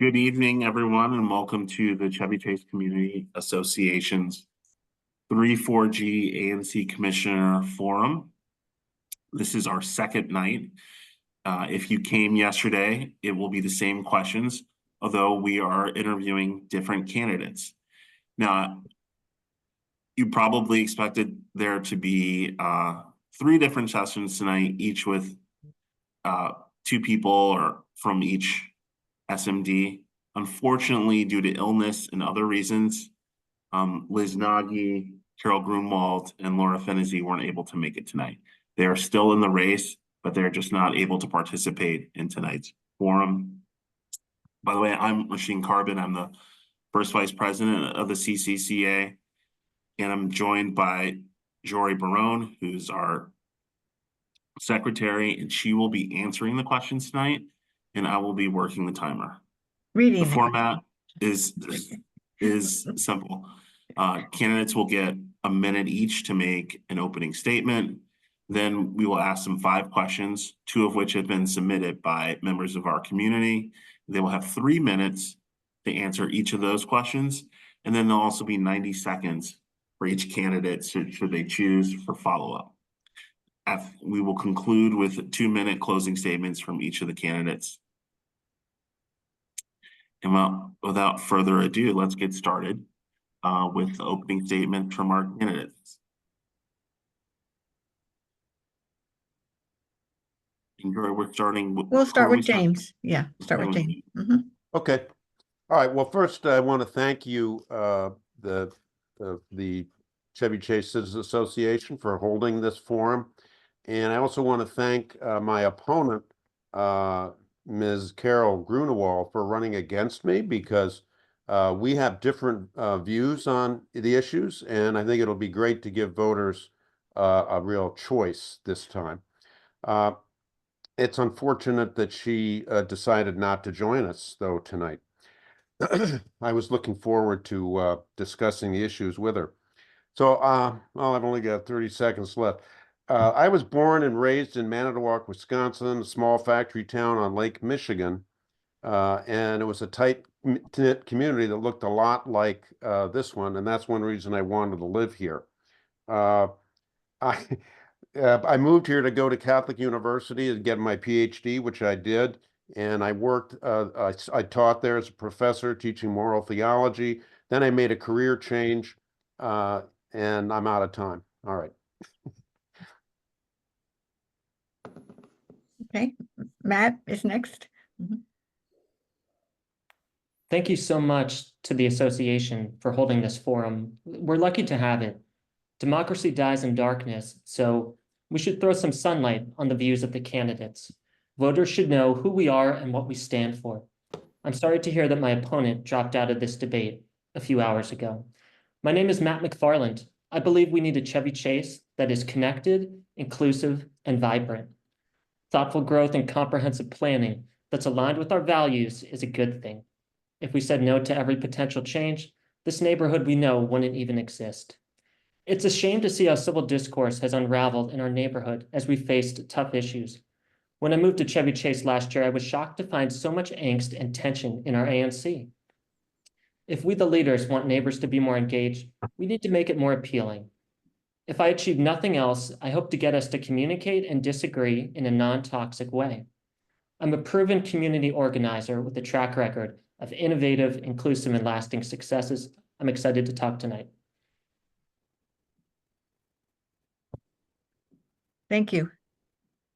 Good evening, everyone, and welcome to the Chevy Chase Community Association's 3-4G ANC Commissioner Forum. This is our second night. If you came yesterday, it will be the same questions, although we are interviewing different candidates. Now, you probably expected there to be three different sessions tonight, each with two people or from each SMD. Unfortunately, due to illness and other reasons, Liz Nagy, Carol Grunwald, and Laura Fennessy weren't able to make it tonight. They are still in the race, but they're just not able to participate in tonight's forum. By the way, I'm Machine Carbon. I'm the first vice president of the CCCA, and I'm joined by Jory Barone, who's our secretary, and she will be answering the questions tonight, and I will be working the timer. The format is simple. Candidates will get a minute each to make an opening statement. Then we will ask them 5 questions, 2 of which have been submitted by members of our community. They will have 3 minutes to answer each of those questions. And then there'll also be 90 seconds for each candidate should they choose for follow-up. We will conclude with 2-minute closing statements from each of the candidates. And without further ado, let's get started with the opening statement from our candidates. We're starting. We'll start with James. Yeah, start with James. Okay. All right. Well, first, I want to thank you, the Chevy Chase Citizens Association, for holding this forum, and I also want to thank my opponent, Ms. Carol Grunewald, for running against me, because we have different views on the issues, and I think it'll be great to give voters a real choice this time. It's unfortunate that she decided not to join us, though, tonight. I was looking forward to discussing the issues with her. So, well, I've only got 30 seconds left. I was born and raised in Manitowoc, Wisconsin, a small factory town on Lake Michigan, and it was a tight-knit community that looked a lot like this one, and that's one reason I wanted to live here. I moved here to go to Catholic University and get my PhD, which I did, and I worked, I taught there as a professor teaching moral theology. Then I made a career change, and I'm out of time. All right. Okay, Matt is next. Thank you so much to the association for holding this forum. We're lucky to have it. Democracy dies in darkness, so we should throw some sunlight on the views of the candidates. Voters should know who we are and what we stand for. I'm sorry to hear that my opponent dropped out of this debate a few hours ago. My name is Matt McFarland. I believe we need a Chevy Chase that is connected, inclusive, and vibrant. Thoughtful growth and comprehensive planning that's aligned with our values is a good thing. If we said no to every potential change, this neighborhood we know wouldn't even exist. It's a shame to see how civil discourse has unraveled in our neighborhood as we faced tough issues. When I moved to Chevy Chase last year, I was shocked to find so much angst and tension in our ANC. If we, the leaders, want neighbors to be more engaged, we need to make it more appealing. If I achieve nothing else, I hope to get us to communicate and disagree in a non-toxic way. I'm a proven community organizer with a track record of innovative, inclusive, and lasting successes. I'm excited to talk tonight. Thank you.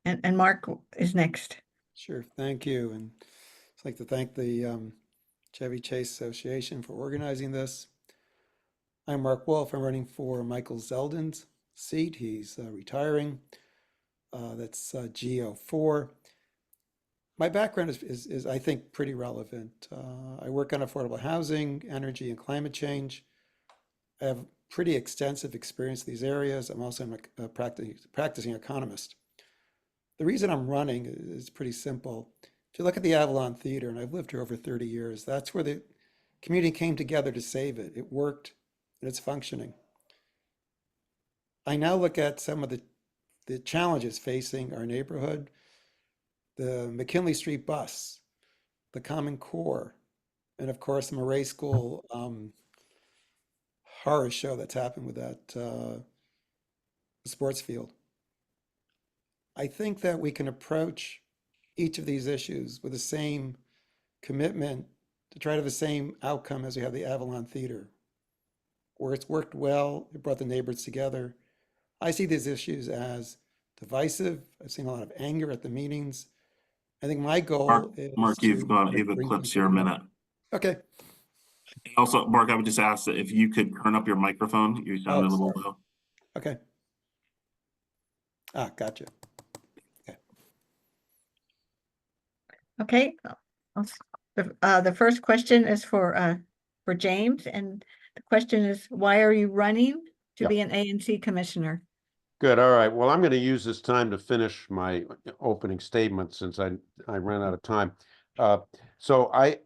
And Mark is next. Sure, thank you. And I'd like to thank the Chevy Chase Association for organizing this. I'm Mark Wolfe. I'm running for Michael Zeldin's seat. He's retiring. That's GO4. My background is, I think, pretty relevant. I work on affordable housing, energy, and climate change. I have pretty extensive experience in these areas. I'm also a practicing economist. The reason I'm running is pretty simple. If you look at the Avalon Theater, and I've lived here over 30 years, that's where the community came together to save it. It worked, and it's functioning. I now look at some of the challenges facing our neighborhood: the McKinley Street bus, the Common Core, And of course, the Murray School horror show that's happened with that sports field. I think that we can approach each of these issues with the same commitment to try to have the same outcome as we have the Avalon Theater, where it's worked well, it brought the neighbors together. I see these issues as divisive. I've seen a lot of anger at the meetings. I think my goal is Mark, to you've bring eclipsed people your together. minute. Okay. Also, Mark, I would just ask that if you could turn up your microphone, you sound a little Sorry. low. Okay. Ah, gotcha. Okay. The first question is for James, and the question is, why are you running to Yeah. be an ANC commissioner? Good. All right. Well, I'm going to use this time to finish my opening statement since I ran out of time. So I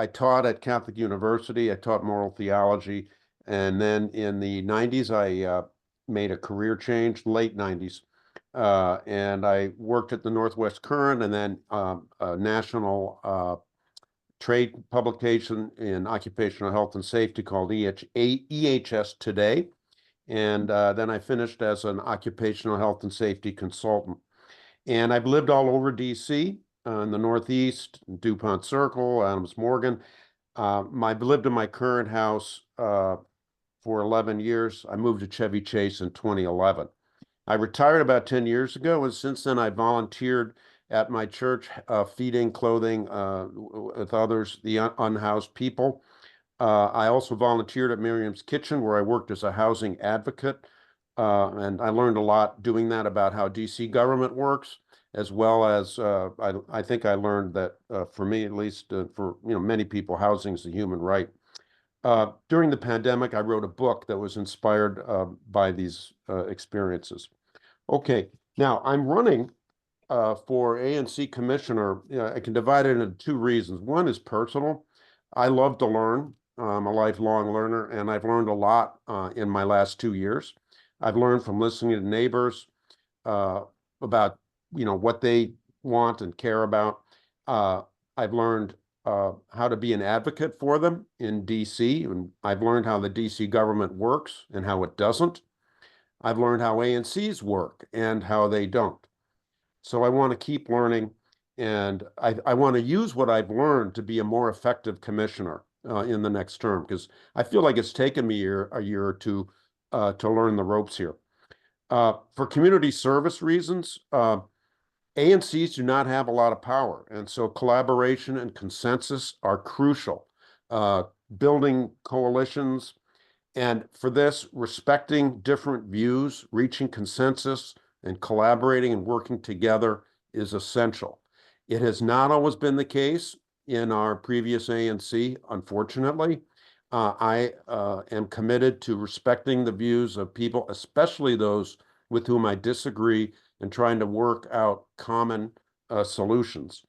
taught at Catholic University. I taught moral theology, and then in the 90s I made a career change, late 90s, and I worked at the Northwest Current, and then a national trade publication in occupational health and safety called EHS Today. And then I finished as an occupational health and safety consultant. And I've lived all over DC, in the Northeast, DuPont Circle, Adams Morgan. I've lived in my current house for 11 years. I moved to Chevy Chase in 2011. I retired about 10 years ago, and since then I volunteered at my church, feeding, clothing with others, the unhoused people. I also volunteered at Miriam's Kitchen, where I worked as a housing advocate. And I learned a lot doing that about how DC government works, as well as I think I learned that for me, at least, for many people, housing is a human right. During the pandemic, I wrote a book that was inspired by these experiences. Okay, now I'm running for ANC commissioner. I can divide it into two reasons. One is personal. I love to learn. I'm a lifelong learner, and I've learned a lot in my last 2 years. I've learned from listening to neighbors about what they want and care about. I've learned how to be an advocate for them in DC, and I've learned how the DC government works and how it doesn't. I've learned how ANCs work and how they don't. So I want to keep learning, and I want to use what I've learned to be a more effective commissioner in the next term, because I feel like it's taken me a year or two to learn the ropes here. For community service reasons, ANCs do not have a lot of power, and so collaboration and consensus are crucial. Building coalitions, and for this, respecting different views, reaching consensus, and collaborating and working together is essential. It has not always been the case in our previous ANC, unfortunately. I am committed to respecting the views of people, especially those with whom I disagree, and trying to work out common solutions.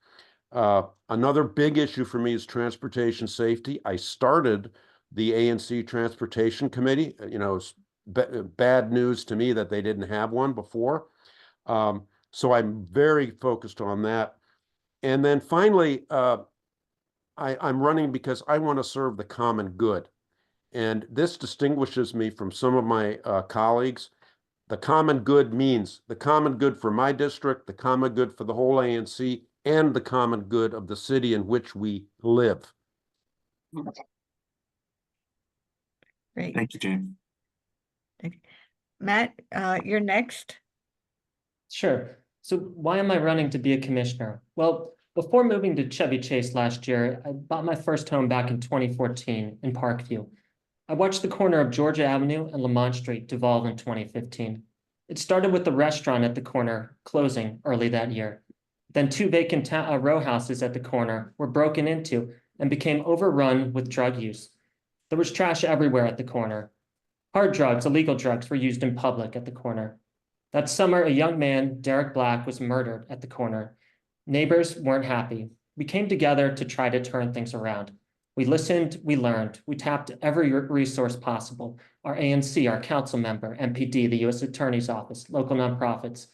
Another big issue for me is transportation safety. I started the ANC Transportation Committee. It's bad news to me that they didn't have one before. So I'm very focused on that. And then finally, I'm running because I want to serve the common good. And this distinguishes me from some of my colleagues. The common good means the common good for my district, the common good for the whole ANC, and the common good of the city in which we live. Great. Thank you, James. Matt, you're next. Sure. So why am I running to be a commissioner? Well, before moving to Chevy Chase last year, I bought my first home back in 2014 in Parkview. I watched the corner of Georgia Avenue and Lamont Street devolve in 2015. It started with the restaurant at the corner closing early that year. Then 2 vacant row houses at the corner were broken into and became overrun with drug use. There was trash everywhere at the corner. Hard drugs, illegal drugs, were used in public at the corner. That summer, a young man, Derek Black, was murdered at the corner. Neighbors weren't happy. We came together to try to turn things around. We listened, we learned, we tapped every resource possible. Our ANC, our council member, MPD, the US Attorney's Office, local nonprofits.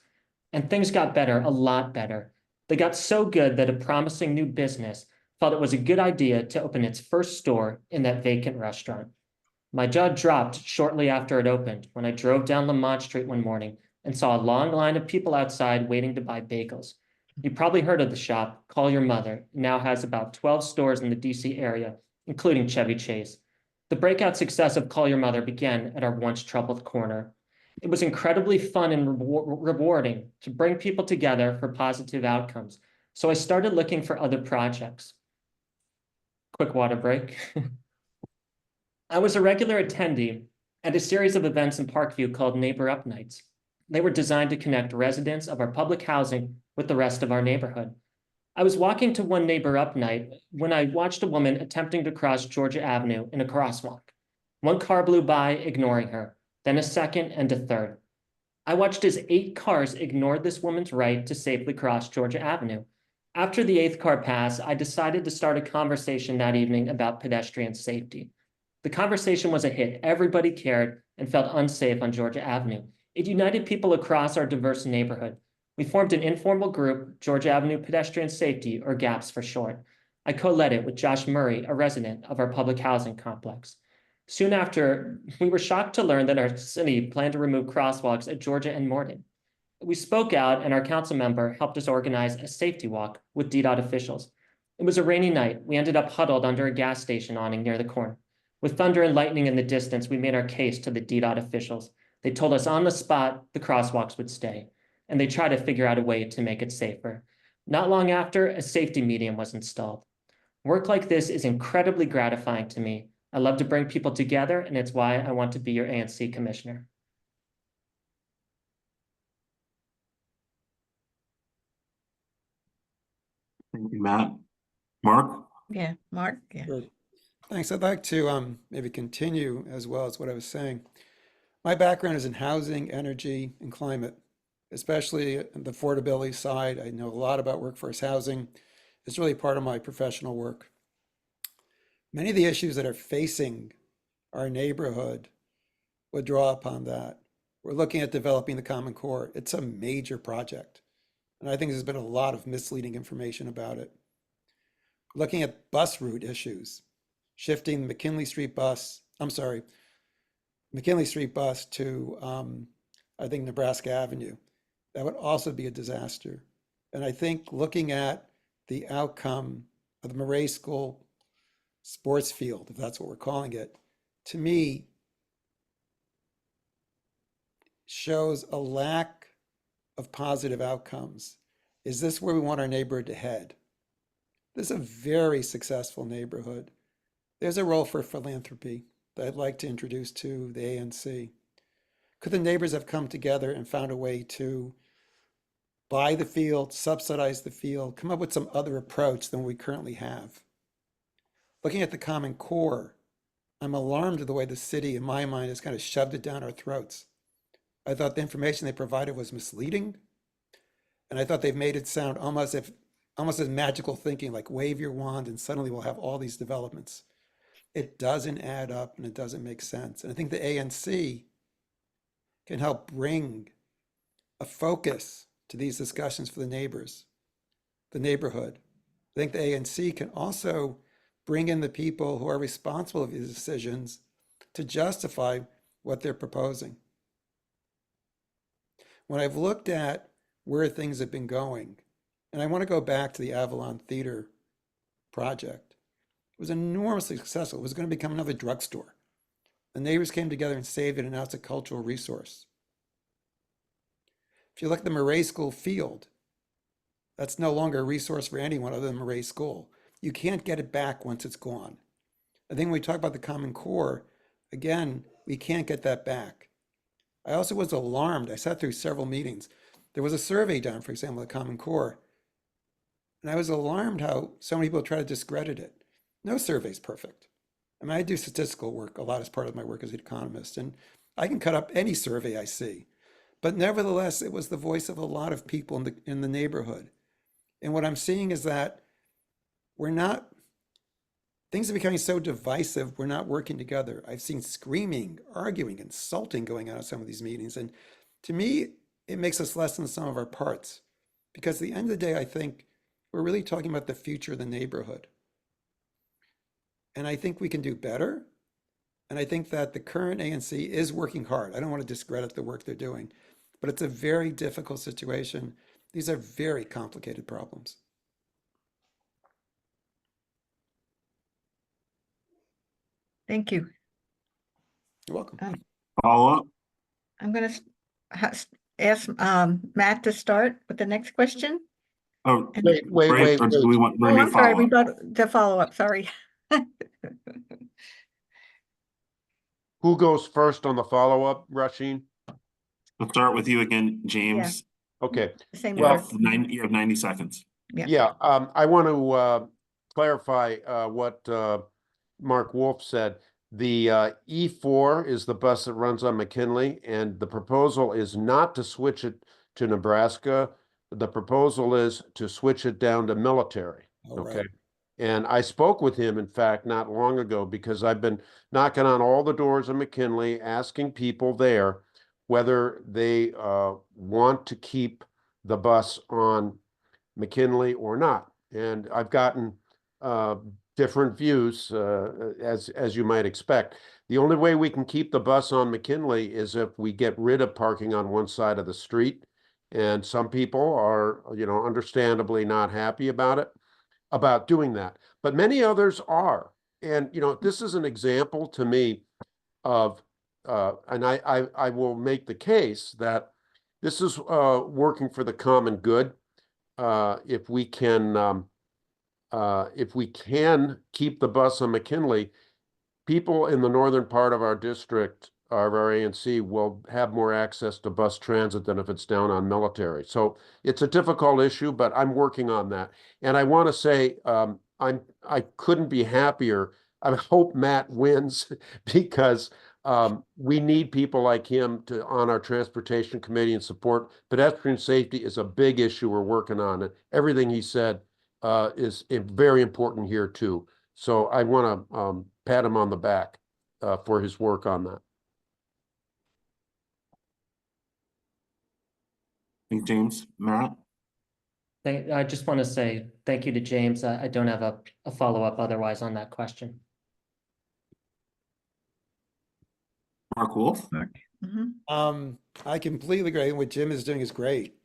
And things got better, a lot better. They got so good that a promising new business, felt it was a good idea to open its first store in that vacant restaurant. My jaw dropped shortly after it opened when I drove down Lamont Street one morning and saw a long line of people outside waiting to buy bagels. You probably heard of the shop, Call Your Mother. It now has about 12 stores in the DC area, including Chevy Chase. The breakout success of Call Your Mother began at our once troubled corner. It was incredibly fun and rewarding to bring people together for positive outcomes. So I started looking for other projects. Quick water break. I was a regular attendee at a series of events in Parkview called Neighbor Up Nights. They were designed to connect residents of our public housing with the rest of our neighborhood. I was walking to one Neighbor Up night when I watched a woman attempting to cross Georgia Avenue in a crosswalk. One car blew by, ignoring her, then a second and a third. I watched as 8 cars ignored this woman's right to safely cross Georgia Avenue. After the 8th car passed, I decided to start a conversation that evening about pedestrian safety. The conversation was a hit. Everybody cared and felt unsafe on Georgia Avenue. It united people across our diverse neighborhood. We formed an informal group, Georgia Avenue Pedestrian Safety, or GAPS for short. I co-led it with Josh Murray, a resident of our public housing complex. Soon after, we were shocked to learn that our city planned to remove crosswalks at Georgia and Morton. We spoke out, and our council member helped us organize a safety walk with DDOT officials. It was a rainy night. We ended up huddled under a gas station awning near the corner. With thunder and lightning in the distance, we made our case to the DDOT officials. They told us on the spot the crosswalks would stay, and they tried to figure out a way to make it safer. Not long after, a safety median was installed. Work like this is incredibly gratifying to me. I love to bring people together, and it's why I want to be your ANC commissioner. Thank you, Matt. Mark? Yeah, Mark, yeah. Sure. Thanks. I'd like to maybe continue as well as what I was saying. My background is in housing, energy, and climate, especially the affordability side. I know a lot about workforce housing. It's really part of my professional work. Many of the issues that are facing our neighborhood would draw upon that. We're looking at developing the Common Core. It's a major project, and I think there's been a lot of misleading information about it. Looking at bus route issues, shifting the McKinley Street bus to, I think, Nebraska Avenue. That would also be a disaster. And I think looking at the outcome of the Murray School sports field, if that's what we're calling it, to me, shows a lack of positive outcomes. Is this where we want our neighborhood to head? This is a very successful neighborhood. There's a role for philanthropy that I'd like to introduce to the ANC. Could the neighbors have come together and found a way to buy the field, subsidize the field, come up with some other approach than we currently have? Looking at the Common Core, I'm alarmed at the way the city, in my mind, has kind of shoved it down our throats. I thought the information they provided was misleading, and I thought they've made it sound almost as magical thinking, like wave your wand and suddenly we'll have all these developments. It doesn't add up and it doesn't make sense. And I think the ANC can help bring a focus to these discussions for the neighbors, the neighborhood. I think the ANC can also bring in the people who are responsible for these decisions to justify what they're proposing. When I've looked at where things have been going, and I want to go back to the Avalon Theater project, it was enormously successful. It was going to become another drugstore. The neighbors came together and saved it, and now it's a cultural resource. If you look at the Murray School field, that's no longer a resource for anyone other than Murray School. You can't get it back once it's gone. I think when we talk about the Common Core, again, we can't get that back. I also was alarmed. I sat through several meetings. There was a survey done, for example, the Common Core, and I was alarmed how so many people try to discredit it. No survey is perfect. I mean, I do statistical work a lot as part of my work as an economist, and I can cut up any survey I see. But nevertheless, it was the voice of a lot of people in the neighborhood. And what I'm seeing is that things are becoming so divisive, we're not working together. I've seen screaming, arguing, insulting going on at some of these meetings. And to me, it makes us less than the sum of our parts. Because at the end of the day, I think we're really talking about the future of the neighborhood. And I think we can do better. And I think that the current ANC is working hard. I don't want to discredit the work they're doing, but it's a very difficult situation. These are very complicated problems. Thank you. You're welcome. Follow up? I'm gonna ask Matt to start with the next question. Oh, And- right, or do we want? Oh, I'm sorry, we got the follow-up, sorry. Who goes first on the follow-up, Rasheen? We'll start with you again, James. Okay, Same You order. have 90 seconds. yeah, I want to clarify what Mark Wolfe said. The E4 is the bus that runs on McKinley, and the proposal is not to switch it to Nebraska. The proposal is to switch it down to military. All Okay. right. And I spoke with him, in fact, not long ago, because I've been knocking on all the doors of McKinley, asking people there whether they want to keep the bus on McKinley or not. And I've gotten different views, as you might expect. The only way we can keep the bus on McKinley is if we get rid of parking on one side of the street. And some people are, understandably not happy about doing that. But many others are. And, this is an example to me of, and I will make the case that this is working for the common good. If we can keep the bus on McKinley, people in the northern part of our district, of our ANC, will have more access to bus transit than if it's down on military. So it's a difficult issue, but I'm working on that. And I want to say I couldn't be happier. I hope Matt wins because we need people like him on our transportation committee and support. Pedestrian safety is a big issue we're working on. And everything he said is very important here too. So I want to pat him on the back for his work on that. Thank you, James. Matt? I just want to say thank you to James. I don't have a follow-up otherwise on that question. Mark Wolfe? Mhm. I completely agree. What Jim is doing is great.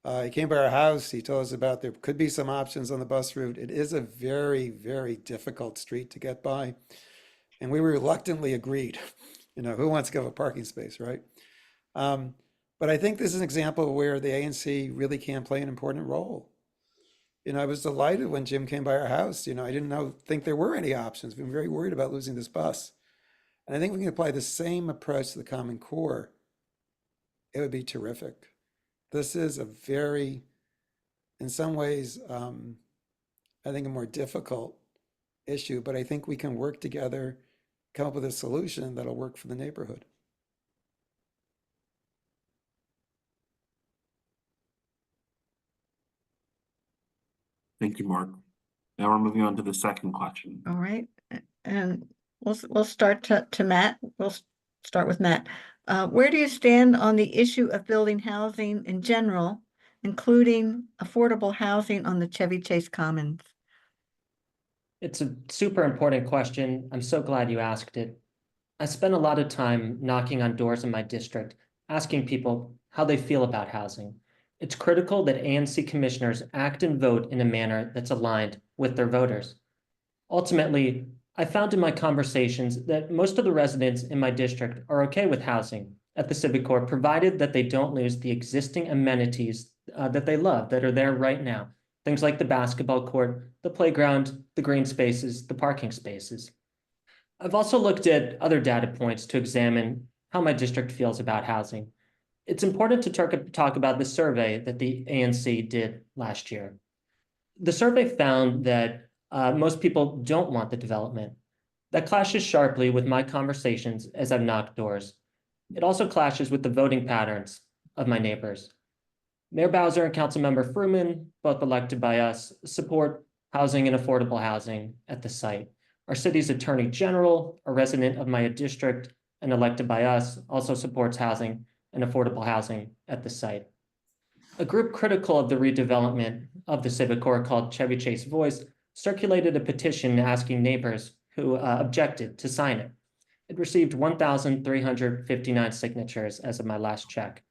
He came by our house. He told us about there could be some options on the bus route. It is a very, very difficult street to get by. And we reluctantly agreed. Who wants to give a parking space, right? But I think this is an example where the ANC really can play an important role. I was delighted when Jim came by our house. I didn't think there were any options. We were very worried about losing this bus. And I think we can apply the same approach to the Common Core. It would be terrific. This is a very, in some ways, I think a more difficult issue, but I think we can work together, come up with a solution that'll work for the neighborhood. Thank you, Mark. Now we're moving on to the second question. All right, and we'll start to Matt. We'll start with Matt. Where do you stand on the issue of building housing in general, including affordable housing on the Chevy Chase Commons? It's a super important question. I'm so glad you asked it. I spent a lot of time knocking on doors in my district, asking people how they feel about housing. It's critical that ANC commissioners act and vote in a manner that's aligned with their voters. Ultimately, I found in my conversations that most of the residents in my district are okay with housing at the Civic Corps, provided that they don't lose the existing amenities that they love that are there right now. Things like the basketball court, the playground, the green spaces, the parking spaces. I've also looked at other data points to examine how my district feels about housing. It's important to talk about the survey that the ANC did last year. The survey found that most people don't want the development. That clashes sharply with my conversations as I've knocked doors. It also clashes with the voting patterns of my neighbors. Mayor Bowser and Councilmember Fruman, both elected by us, support housing and affordable housing at the site. Our city's attorney general, a resident of my district and elected by us, also supports housing and affordable housing at the site. A group critical of the redevelopment of the Civic Corps called Chevy Chase Voice circulated a petition asking neighbors who objected to sign it. It received 1,359 signatures as of my last check.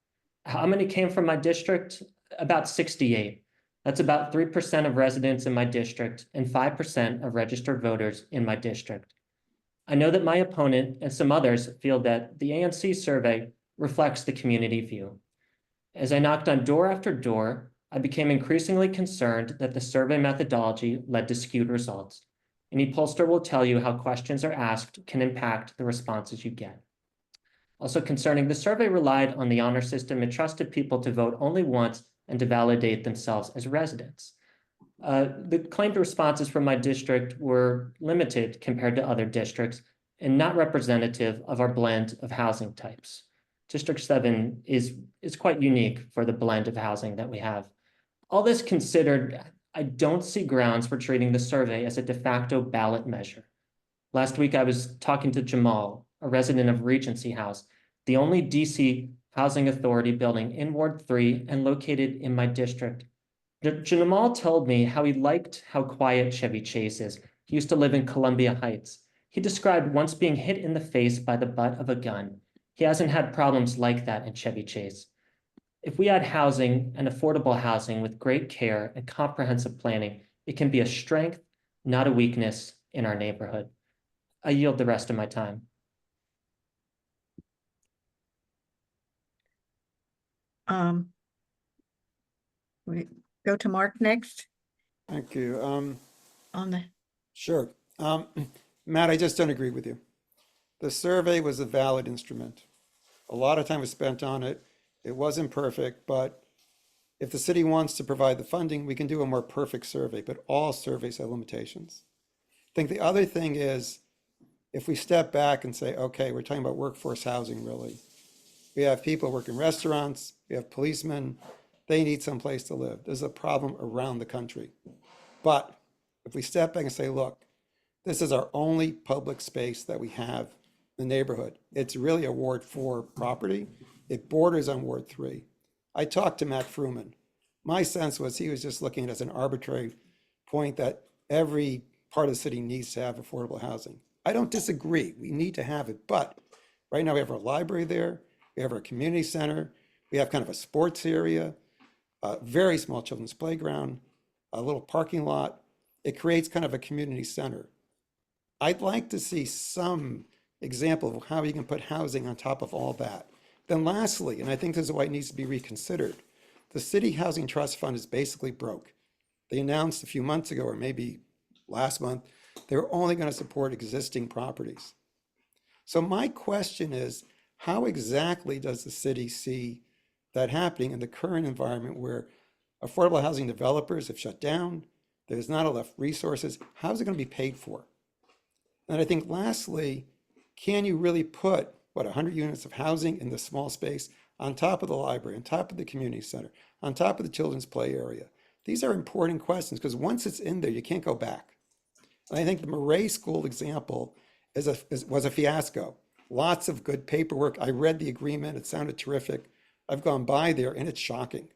How many came from my district? About 68. That's about 3% of residents in my district and 5% of registered voters in my district. I know that my opponent and some others feel that the ANC survey reflects the community view. As I knocked on door after door, I became increasingly concerned that the survey methodology led to skewed results. Any pollster will tell you how questions are asked can impact the responses you get. Also concerning, the survey relied on the honor system and trusted people to vote only once and to validate themselves as residents. The claimed responses from my district were limited compared to other districts and not representative of our blend of housing types. District 7 is quite unique for the blend of housing that we have. All this considered, I don't see grounds for treating the survey as a de facto ballot measure. Last week, I was talking to Jamal, a resident of Regency House, the only DC Housing Authority building in Ward 3 and located in my district. Jamal told me how he liked how quiet Chevy Chase is. He used to live in Columbia Heights. He described once being hit in the face by the butt of a gun. He hasn't had problems like that in Chevy Chase. If we add housing and affordable housing with great care and comprehensive planning, it can be a strength, not a weakness in our neighborhood. I yield the rest of my time. We go to Mark next Thank you. on the, Sure. Matt, I just don't agree with you. The survey was a valid instrument. A lot of time was spent on it. It wasn't perfect, but if the city wants to provide the funding, we can do a more perfect survey, but all surveys have limitations. I think the other thing is, if we step back and say, okay, we're talking about workforce housing, really. We have people work in restaurants, we have policemen, they need someplace to live. There's a problem around the country. But if we step back and say, look, this is our only public space that we have in the neighborhood. It's really a Ward 4 property. It borders on Ward 3. I talked to Matt Fruman. My sense was he was just looking at it as an arbitrary point that every part of the city needs to have affordable housing. I don't disagree. We need to have it. But right now we have our library there. We have our community center. We have kind of a sports area, a very small children's playground, a little parking lot. It creates kind of a community center. I'd like to see some example of how you can put housing on top of all that. Then lastly, and I think this is why it needs to be reconsidered, the City Housing Trust Fund is basically broke. They announced a few months ago, or maybe last month, they were only going to support existing properties. So my question is, how exactly does the city see that happening in the current environment where affordable housing developers have shut down, there's not enough resources, how's it going to be paid for? And I think lastly, can you really put, 100 units of housing in the small space on top of the library, on top of the community center, on top of the children's play area? These are important questions because once it's in there, you can't go back. And I think the Murray School example was a fiasco. Lots of good paperwork. I read the agreement. It sounded terrific. I've gone by there and it's shocking.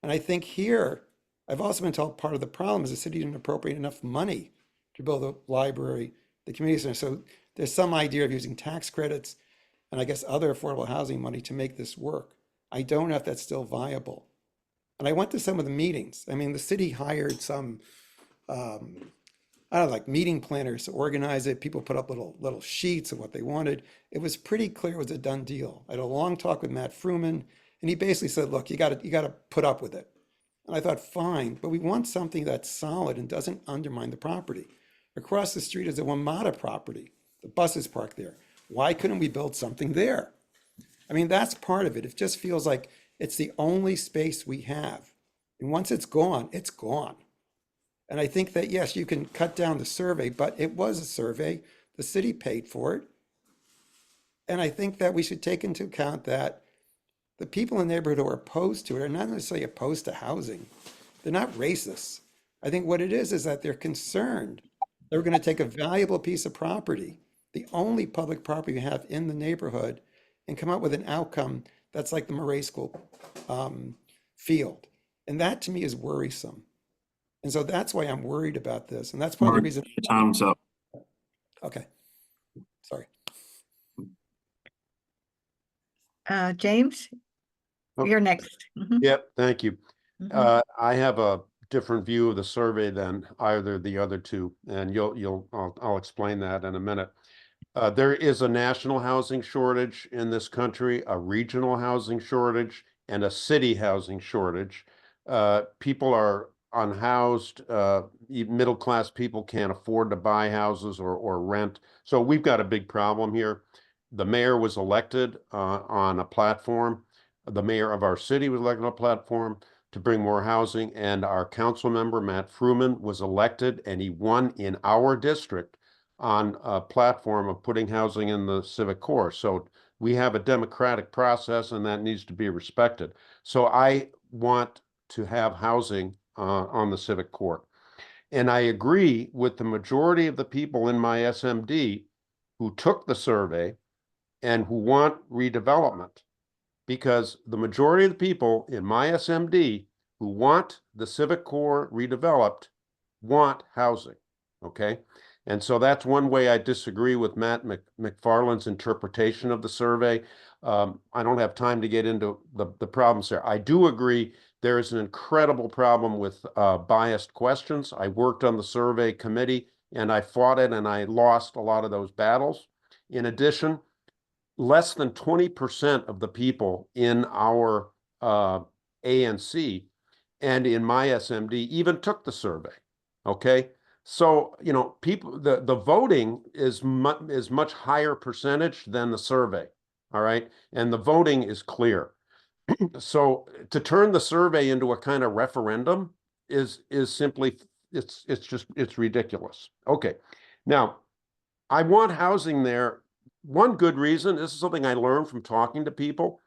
And I think here, I've also been told part of the problem is the city didn't appropriate enough money to build a library, the community center. So there's some idea of using tax credits and I guess other affordable housing money to make this work. I don't know if that's still viable. And I went to some of the meetings. I mean, the city hired some, I don't know, like meeting planners to organize it. People put up little sheets of what they wanted. It was pretty clear it was a done deal. I had a long talk with Matt Fruman, and he basically said, look, you gotta put up with it. And I thought, fine, but we want something that's solid and doesn't undermine the property. Across the street is a WMATA property. The buses parked there. Why couldn't we build something there? I mean, that's part of it. It just feels like it's the only space we have. And once it's gone, it's gone. And I think that, yes, you can cut down the survey, but it was a survey. The city paid for it. And I think that we should take into account that the people in the neighborhood who are opposed to it are not necessarily opposed to housing. They're not racist. I think what it is that they're concerned they're going to take a valuable piece of property, the only public property we have in the neighborhood, and come up with an outcome that's like the Murray School field. And that to me is worrisome. And so that's why I'm worried about this. And that's part of the reason. Time's up. Okay. Sorry. James, Okay. you're next. Mhm, Yep, thank you. mhm. I have a different view of the survey than either the other two, and I'll explain that in a minute. There is a national housing shortage in this country, a regional housing shortage, and a city housing shortage. People are unhoused. Middle-class people can't afford to buy houses or rent. So we've got a big problem here. The mayor was elected on a platform. The mayor of our city was elected on a platform to bring more housing, and our council member, Matt Fruman, was elected, and he won in our district on a platform of putting housing in the civic core. So we have a democratic process, and that needs to be respected. So I want to have housing on the civic core. And I agree with the majority of the people in my SMD who took the survey and who want redevelopment, because the majority of the people in my SMD who want the civic core redeveloped want housing, okay? And so that's one way I disagree with Matt McFarland's interpretation of the survey. I don't have time to get into the problems there. I do agree there is an incredible problem with biased questions. I worked on the survey committee and I fought it and I lost a lot of those battles. In addition, less than 20% of the people in our ANC and in my SMD even took the survey. Okay, so people, the voting is much higher percentage than the survey. All right, and the voting is clear. So to turn the survey into a kind of referendum is simply it's ridiculous. Okay, now I want housing there. One good reason, this is something I learned from talking to people.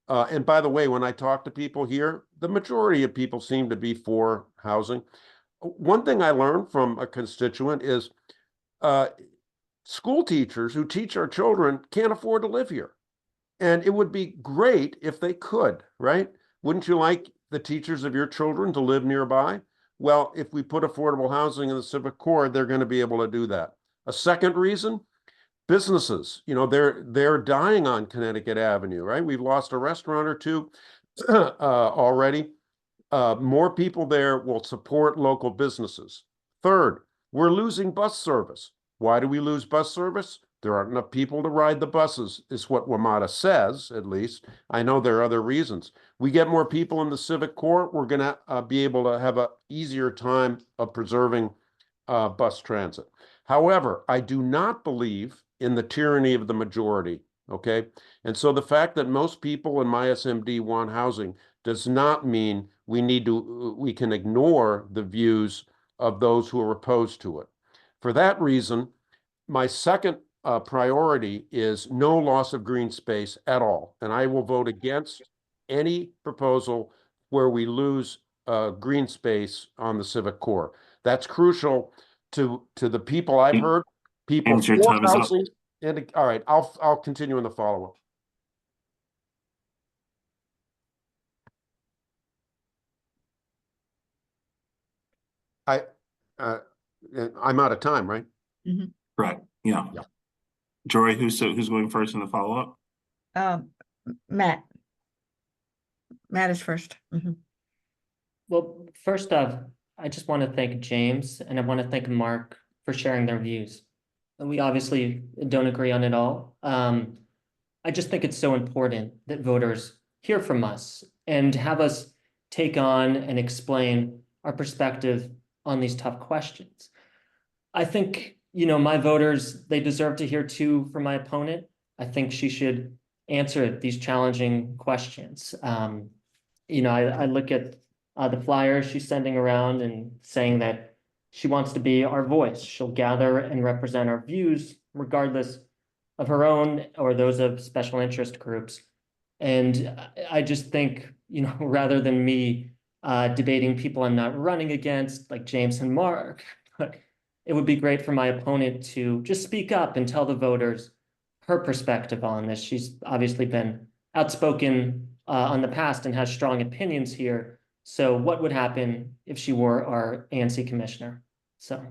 And by the way, when I talk to people here, the majority of people seem to be for housing. One thing I learned from a constituent is school teachers who teach our children can't afford to live here. And it would be great if they could, right? Wouldn't you like the teachers of your children to live nearby? Well, if we put affordable housing in the civic core, they're going to be able to do that. A second reason, businesses, they're dying on Connecticut Avenue, right? We've lost a restaurant or two already. More people there will support local businesses. Third, we're losing bus service. Why do we lose bus service? There aren't enough people to ride the buses, is what WMATA says, at least. I know there are other reasons. We get more people in the civic core, we're going to be able to have an easier time of preserving bus transit. However, I do not believe in the tyranny of the majority, okay? And so the fact that most people in my SMD want housing does not mean we can ignore the views of those who are opposed to it. For that reason, my second priority is no loss of green space at all. And I will vote against any proposal where we lose green space on the civic core. That's crucial to the people I've heard. People James, your for time is up. housing. And all right, I'll continue in the follow-up. I'm out of time, right? Mhm. Right, yeah. Yeah. Joy, who's going first in the follow-up? Matt. Matt is first. Mhm. Well, first off, I just want to thank James and I want to thank Mark for sharing their views. We obviously don't agree on it all. I just think it's so important that voters hear from us and have us take on and explain our perspective on these tough questions. I think, my voters, they deserve to hear too from my opponent. I think she should answer these challenging questions. I look at the flyers she's sending around and saying that she wants to be our voice. She'll gather and represent our views, regardless of her own or those of special interest groups. And I just think, rather than me debating people I'm not running against, like James and Mark, but it would be great for my opponent to just speak up and tell the voters her perspective on this. She's obviously been outspoken on the past and has strong opinions here. So what would happen if she were our ANC commissioner? So.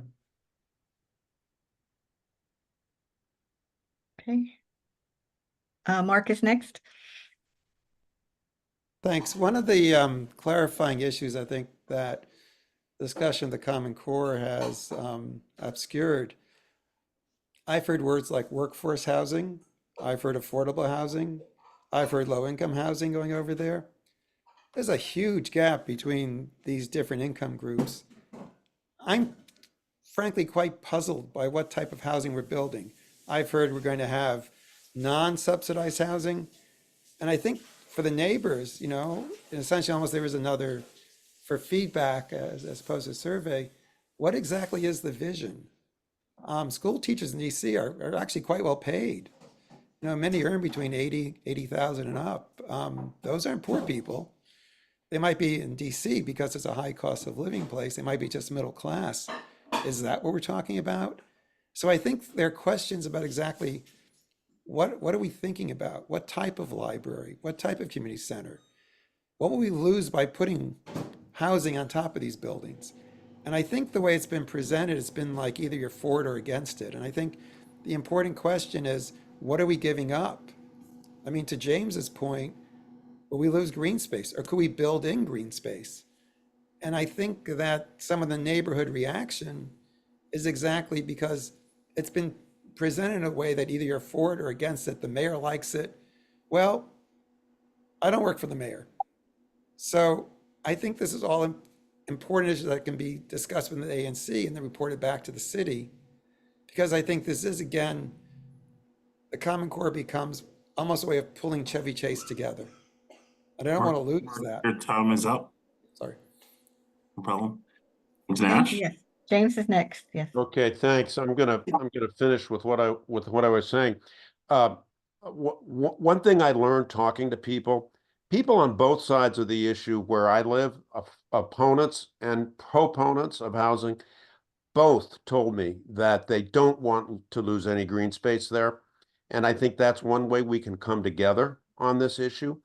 Okay. Mark is next. Thanks. One of the clarifying issues I think that discussion of the Common Core has obscured, I've heard words like workforce housing, I've heard affordable housing, I've heard low-income housing going over there. There's a huge gap between these different income groups. I'm frankly quite puzzled by what type of housing we're building. I've heard we're going to have non-subsidized housing, and I think for the neighbors, you know, essentially almost there is another, for feedback as opposed to survey, what exactly is the vision? School teachers in DC are actually quite well paid. You know, many earn between 80,000 and up. Those aren't poor people. They might be in DC because it's a high cost of living place. They might be just middle class. Is that what we're talking about? So I think there are questions about exactly what are we thinking about? What type of library? What type of community center? What will we lose by putting housing on top of these buildings? And I think the way it's been presented, it's been like either you're for it or against it. And I think the important question is, what are we giving up? I mean, to James's point, will we lose green space or could we build in green space? And I think that some of the neighborhood reaction is exactly because it's been presented in a way that either you're for it or against it. The mayor likes it. Well, I don't work for the mayor. So I think this is all important issues that can be discussed with the ANC and then reported back to the city. Because I think this is, again, the Common Core becomes almost a way of pulling Chevy Chase together. And I don't want to lose that. Your time is up. Sorry. No problem. It's Nash. Yes, James is next, yes. Okay, thanks. I'm gonna finish with what I was saying. One thing I learned talking to people on both sides of the issue where I live, opponents and proponents of housing, both told me that they don't want to lose any green space there. And I think that's one way we can come together on this issue.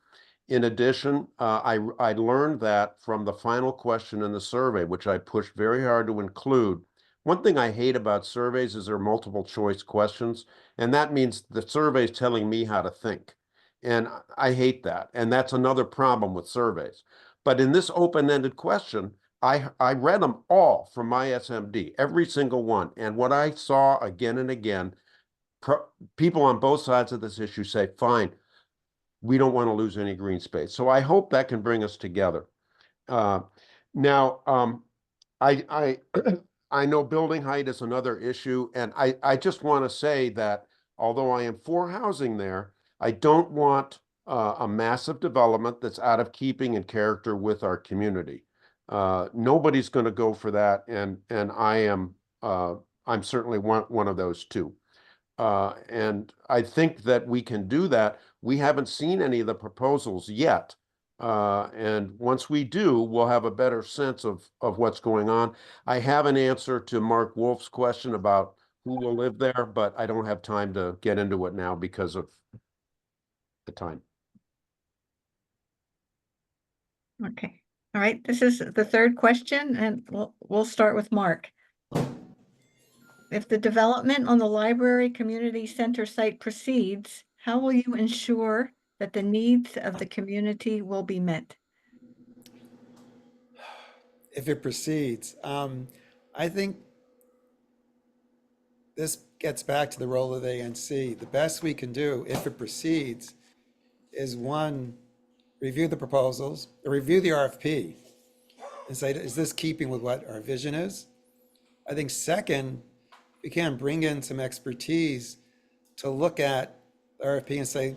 In addition, I learned that from the final question in the survey, which I pushed very hard to include. One thing I hate about surveys is there are multiple choice questions, and that means the survey is telling me how to think. And I hate that. And that's another problem with surveys. But in this open-ended question, I read them all from my SMD, every single one. And what I saw again and again, people on both sides of this issue say, fine, we don't want to lose any green space. So I hope that can bring us together. Now, I I know building height is another issue, and I just want to say that although I am for housing there, I don't want a massive development that's out of keeping and character with our community. Nobody's going to go for that, and I am I'm certainly one of those too. And I think that we can do that. We haven't seen any of the proposals yet. And once we do, we'll have a better sense of what's going on. I have an answer to Mark Wolfe's question about who will live there, but I don't have time to get into it now because of the time. Okay, all right, this is the third question, and we'll start with Mark. If the development on the library community center site proceeds, how will you ensure that the needs of the community will be met? If it proceeds, I think this gets back to the role of the ANC. The best we can do, if it proceeds, is one, review the proposals, or review the RFP, and say, is this keeping with what our vision is? I think second, we can bring in some expertise to look at the RFP and say,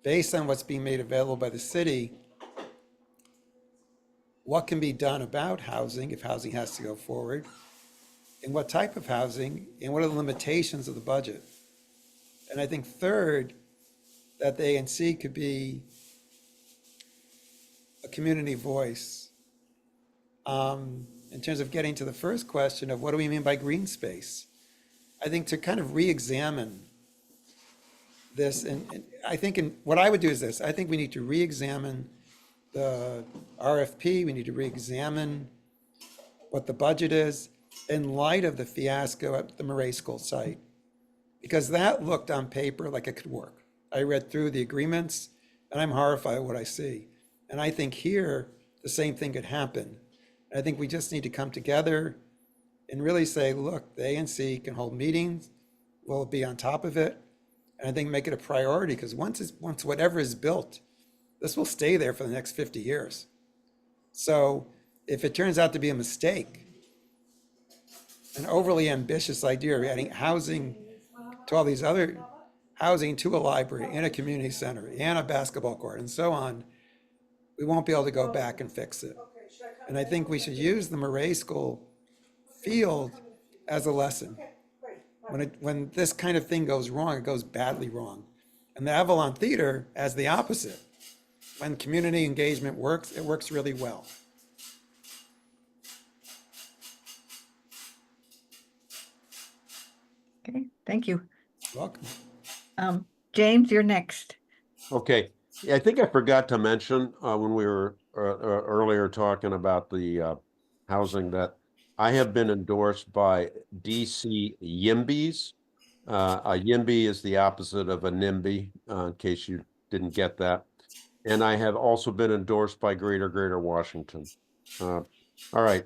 based on what's being made available by the city, what can be done about housing if housing has to go forward, and what type of housing, and what are the limitations of the budget? And I think third, that the ANC could be a community voice in terms of getting to the first question of what do we mean by green space? I think to kind of re-examine this, and I think what I would do is this, I think we need to re-examine the RFP, we need to re-examine what the budget is in light of the fiasco at the Murray School site. because that looked on paper like it could work. I read through the agreements and I'm horrified at what I see. And I think here, the same thing could happen. I think we just need to come together and really say, look, the ANC can hold meetings, we'll be on top of it. And I think make it a priority, because once whatever is built, this will stay there for the next 50 years. So if it turns out to be a mistake, an overly ambitious idea of adding housing to all these other housing to a library and a community center and a basketball court and so on, we won't be able to go back and fix it. And I think we should use the Murray School field as a lesson. When this kind of thing goes wrong, it goes badly wrong. And the Avalon Theater as the opposite. When community engagement works, it works really well. Okay, thank you. Welcome. James, you're next. Okay, yeah, I think I forgot to mention when we were earlier talking about the housing that I have been endorsed by DC YIMBYs. A YIMBY is the opposite of a NIMBY, in case you didn't get that. And I have also been endorsed by Greater Washington. All right.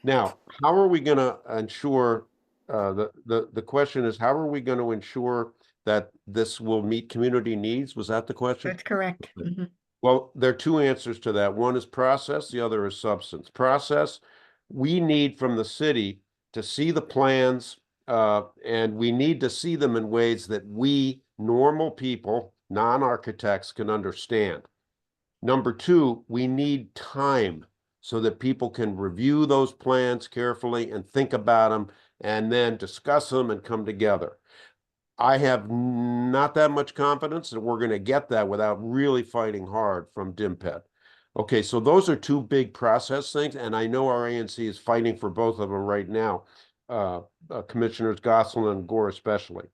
Now, how are we going to ensure? The question is, how are we going to ensure that this will meet community needs? Was that the question? That's correct. Mhm. Well, there are two answers to that. One is process, the other is substance. Process, we need from the city to see the plans, and we need to see them in ways that we, normal people, non-architects, can understand. Number two, we need time so that people can review those plans carefully and think about them and then discuss them and come together. I have not that much confidence that we're going to get that without really fighting hard from DIMPED. Okay, so those are two big process things, and I know our ANC is fighting for both of them right now, Commissioners Gosselin and Gore especially.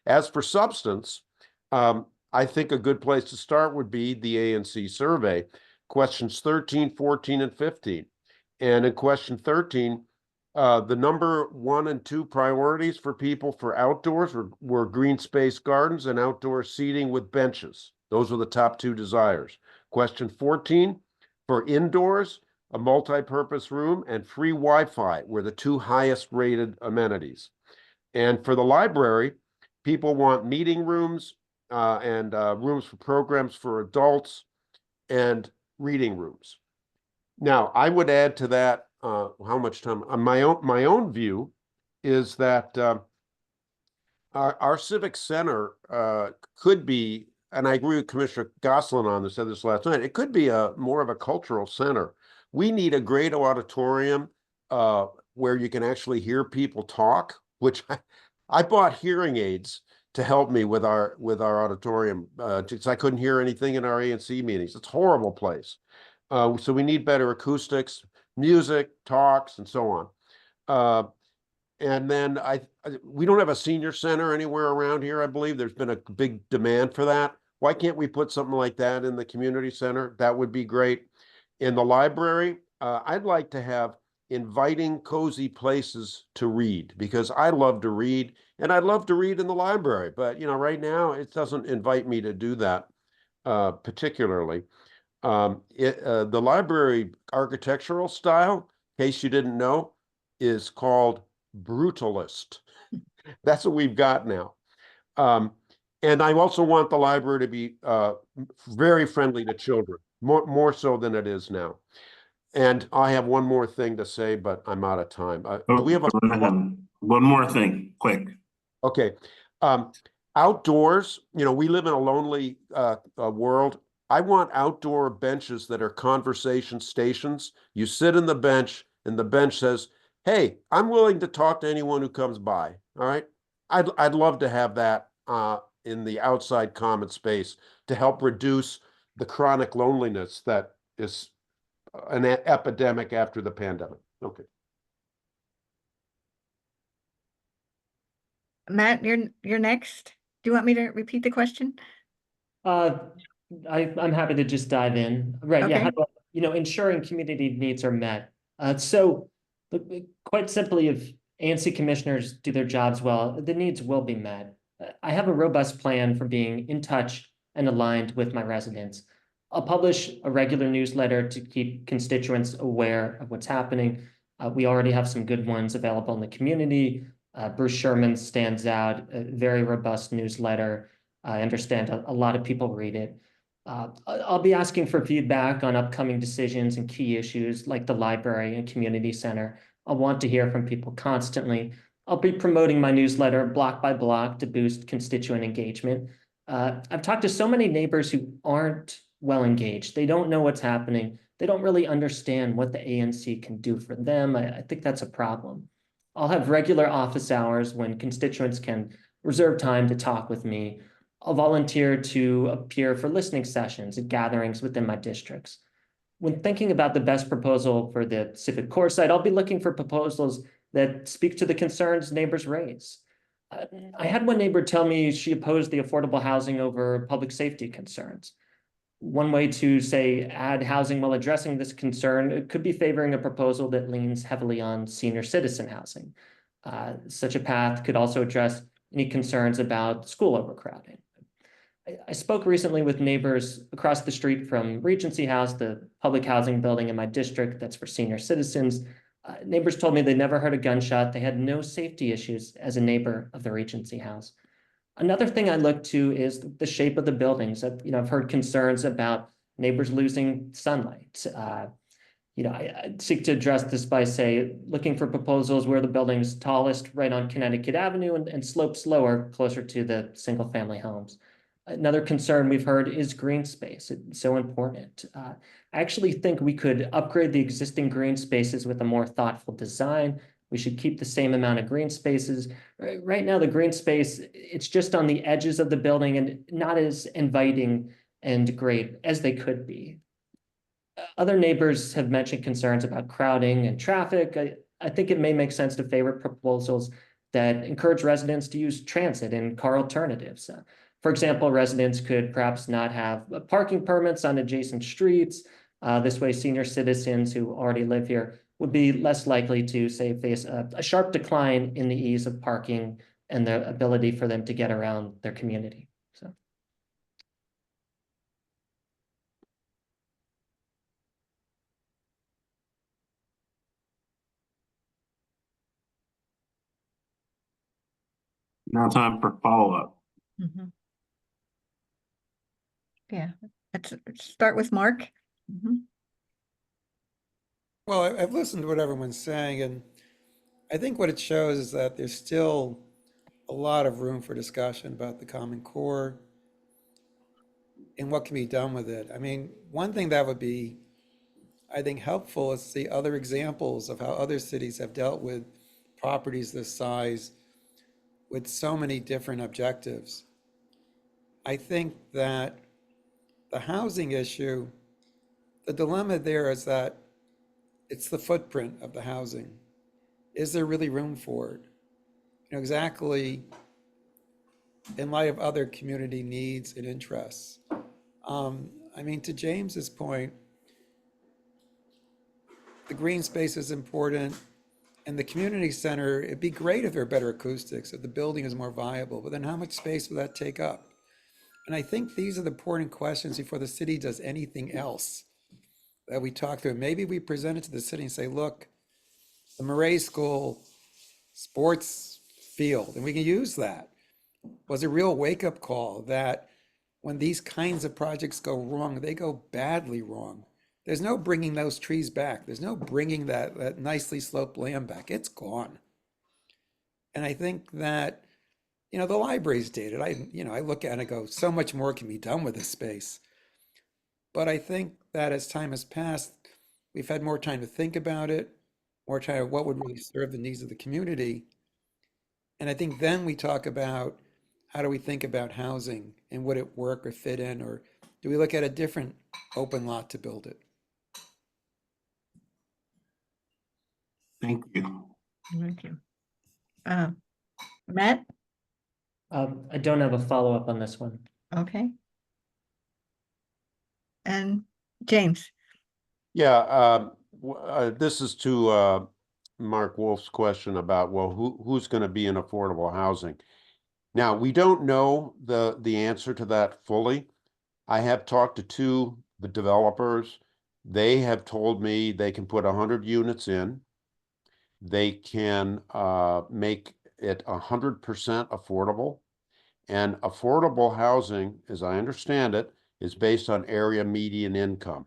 As for substance, I think a good place to start would be the ANC survey, questions 13, 14, and 15. And in question 13, the number 1 and 2 priorities for people for outdoors were green space gardens and outdoor seating with benches. Those were the top 2 desires. Question 14, for indoors, a multi-purpose room and free Wi-Fi were the 2 highest rated amenities. And for the library, people want meeting rooms and rooms for programs for adults and reading rooms. Now, I would add to that, how much time? My own view is that our civic center could be, and I agree with Commissioner Gosselin on this, said this last night, it could be more of a cultural center. We need a great auditorium where you can actually hear people talk, which I bought hearing aids to help me with our auditorium, because I couldn't hear anything in our ANC meetings. It's a horrible place. So we need better acoustics, music, talks, and so on. And then we don't have a senior center anywhere around here, I believe. There's been a big demand for that. Why can't we put something like that in the community center? That would be great. In the library, I'd like to have inviting, cozy places to read, because I love to read, and I'd love to read in the library. But, you know, right now it doesn't invite me to do that particularly. The library architectural style, in case you didn't know, is called brutalist. That's what we've got now. And I also want the library to be very friendly to children, more so than it is now. And I have one more thing to say, but I'm out of time. Do we have one more thing, quick. Okay. Outdoors, you know, we live in a lonely world. I want outdoor benches that are conversation stations. You sit in the bench and the bench says, hey, I'm willing to talk to anyone who comes by. All right. I'd love to have that in the outside common space to help reduce the chronic loneliness that is an epidemic after the pandemic. Okay. Matt, you're next. Do you want me to repeat the question? I'm happy to just dive in. Right, yeah, Okay. how do ensuring community needs are met. So quite simply, ANC commissioners do their jobs well, the needs will be met. I have a robust plan for being in touch and aligned with my residents. I'll publish a regular newsletter to keep constituents aware of what's happening. We already have some good ones available in the community. Bruce Sherman stands out, a very robust newsletter. I understand a lot of people read it. I'll be asking for feedback on upcoming decisions and key issues like the library and community center. I want to hear from people constantly. I'll be promoting my newsletter block by block to boost constituent engagement. I've talked to so many neighbors who aren't well engaged. They don't know what's happening. They don't really understand what the ANC can do for them. I think that's a problem. I'll have regular office hours when constituents can reserve time to talk with me. I'll volunteer to appear for listening sessions and gatherings within my districts. When thinking about the best proposal for the civic core site, I'll be looking for proposals that speak to the concerns neighbors raise. I had one neighbor tell me she opposed the affordable housing over public safety concerns. One way to, say, add housing while addressing this concern could be favoring a proposal that leans heavily on senior citizen housing. Such a path could also address any concerns about school overcrowding. I spoke recently with neighbors across the street from Regency House, the public housing building in my district that's for senior citizens. Neighbors told me they never heard a gunshot. They had no safety issues as a neighbor of the Regency House. Another thing I look to is the shape of the buildings. I've heard concerns about neighbors losing sunlight. I seek to address this by, say, looking for proposals where the building's tallest right on Connecticut Avenue and slopes lower, closer to the single-family homes. Another concern we've heard is green space. It's so important. I actually think we could upgrade the existing green spaces with a more thoughtful design. We should keep the same amount of green spaces. Right now, the green space, it's just on the edges of the building and not as inviting and great as they could be. Other neighbors have mentioned concerns about crowding and traffic. I think it may make sense to favor proposals that encourage residents to use transit and car alternatives. For example, residents could perhaps not have parking permits on adjacent streets. This way, senior citizens who already live here would be less likely to, say, face a sharp decline in the ease of parking and the ability for them to get around their community. So. Now time for follow-up. Mhm. Yeah, let's start with Mark. Well, I've listened to what everyone's saying, and I think what it shows is that there's still a lot of room for discussion about the Common Core and what can be done with it. I mean, one thing that would be, I think, helpful is to see other examples of how other cities have dealt with properties this size with so many different objectives. I think that the housing issue, the dilemma there is that it's the footprint of the housing. Is there really room for it? Exactly in light of other community needs and interests. I mean, to James's point, the green space is important, and the community center, it'd be great if there are better acoustics, if the building is more viable, but then how much space will that take up? And I think these are the important questions before the city does anything else that we talk through. Maybe we present it to the city and say, look, the Murray School sports field, and we can use that, was a real wake-up call that when these kinds of projects go wrong, they go badly wrong. There's no bringing those trees back. There's no bringing that nicely sloped land back. It's gone. And I think that, the library's dated. I look at it and I go, so much more can be done with this space. But I think that as time has passed, we've had more time to think about it, more time of what would really serve the needs of the community. And I think then we talk about how do we think about housing and would it work or fit in, or do we look at a different open lot to build it? Thank you. Thank you. Matt? I don't have a follow-up on this one. Okay. And James? Yeah, this is to Mark Wolf's question about, well, who's going to be in affordable housing? Now, we don't know the answer to that fully. I have talked to the developers. They have told me they can put 100 units in. They can make it 100% affordable. And affordable housing, as I understand it, is based on area median income.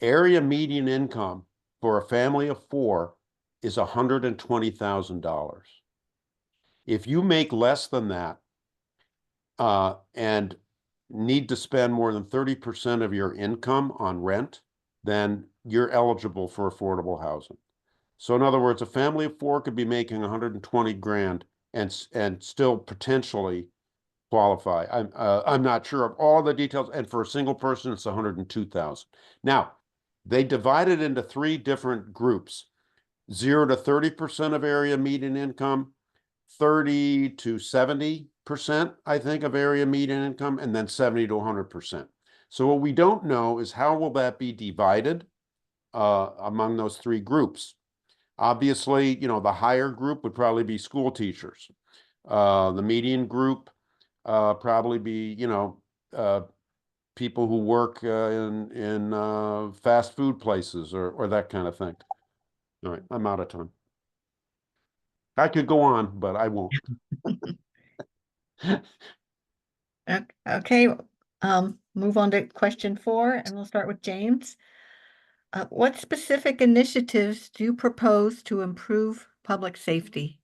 Area median income for a family of 4 is $120,000. If you make less than that and need to spend more than 30% of your income on rent, then you're eligible for affordable housing. So in other words, a family of 4 could be making 120 grand and still potentially qualify. I'm not sure of all the details, and for a single person, it's 102,000. Now, they divide it into 3 different groups: 0 to 30% of area median income, 30 to 70%, I think, of area median income, and then 70 to 100%. So what we don't know is how will that be divided among those 3 groups. Obviously, you know, the higher group would probably be school teachers. The median group probably be, you know, people who work in fast food places or that kind of thing. All right, I'm out of time. I could go on, but I won't. Okay, move on to question 4, and we'll start with James. What specific initiatives do you propose to improve public safety?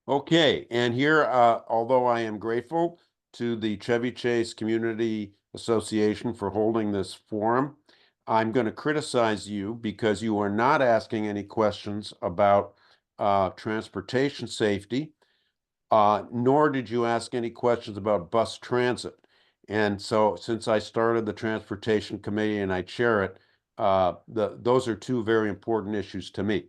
Okay, and here, although I am grateful to the Chevy Chase Community Association for holding this forum, I'm going to criticize you because you are not asking any questions about transportation safety, nor did you ask any questions about bus transit. And so since I started the Transportation Committee and I chair it, those are 2 very important issues to me.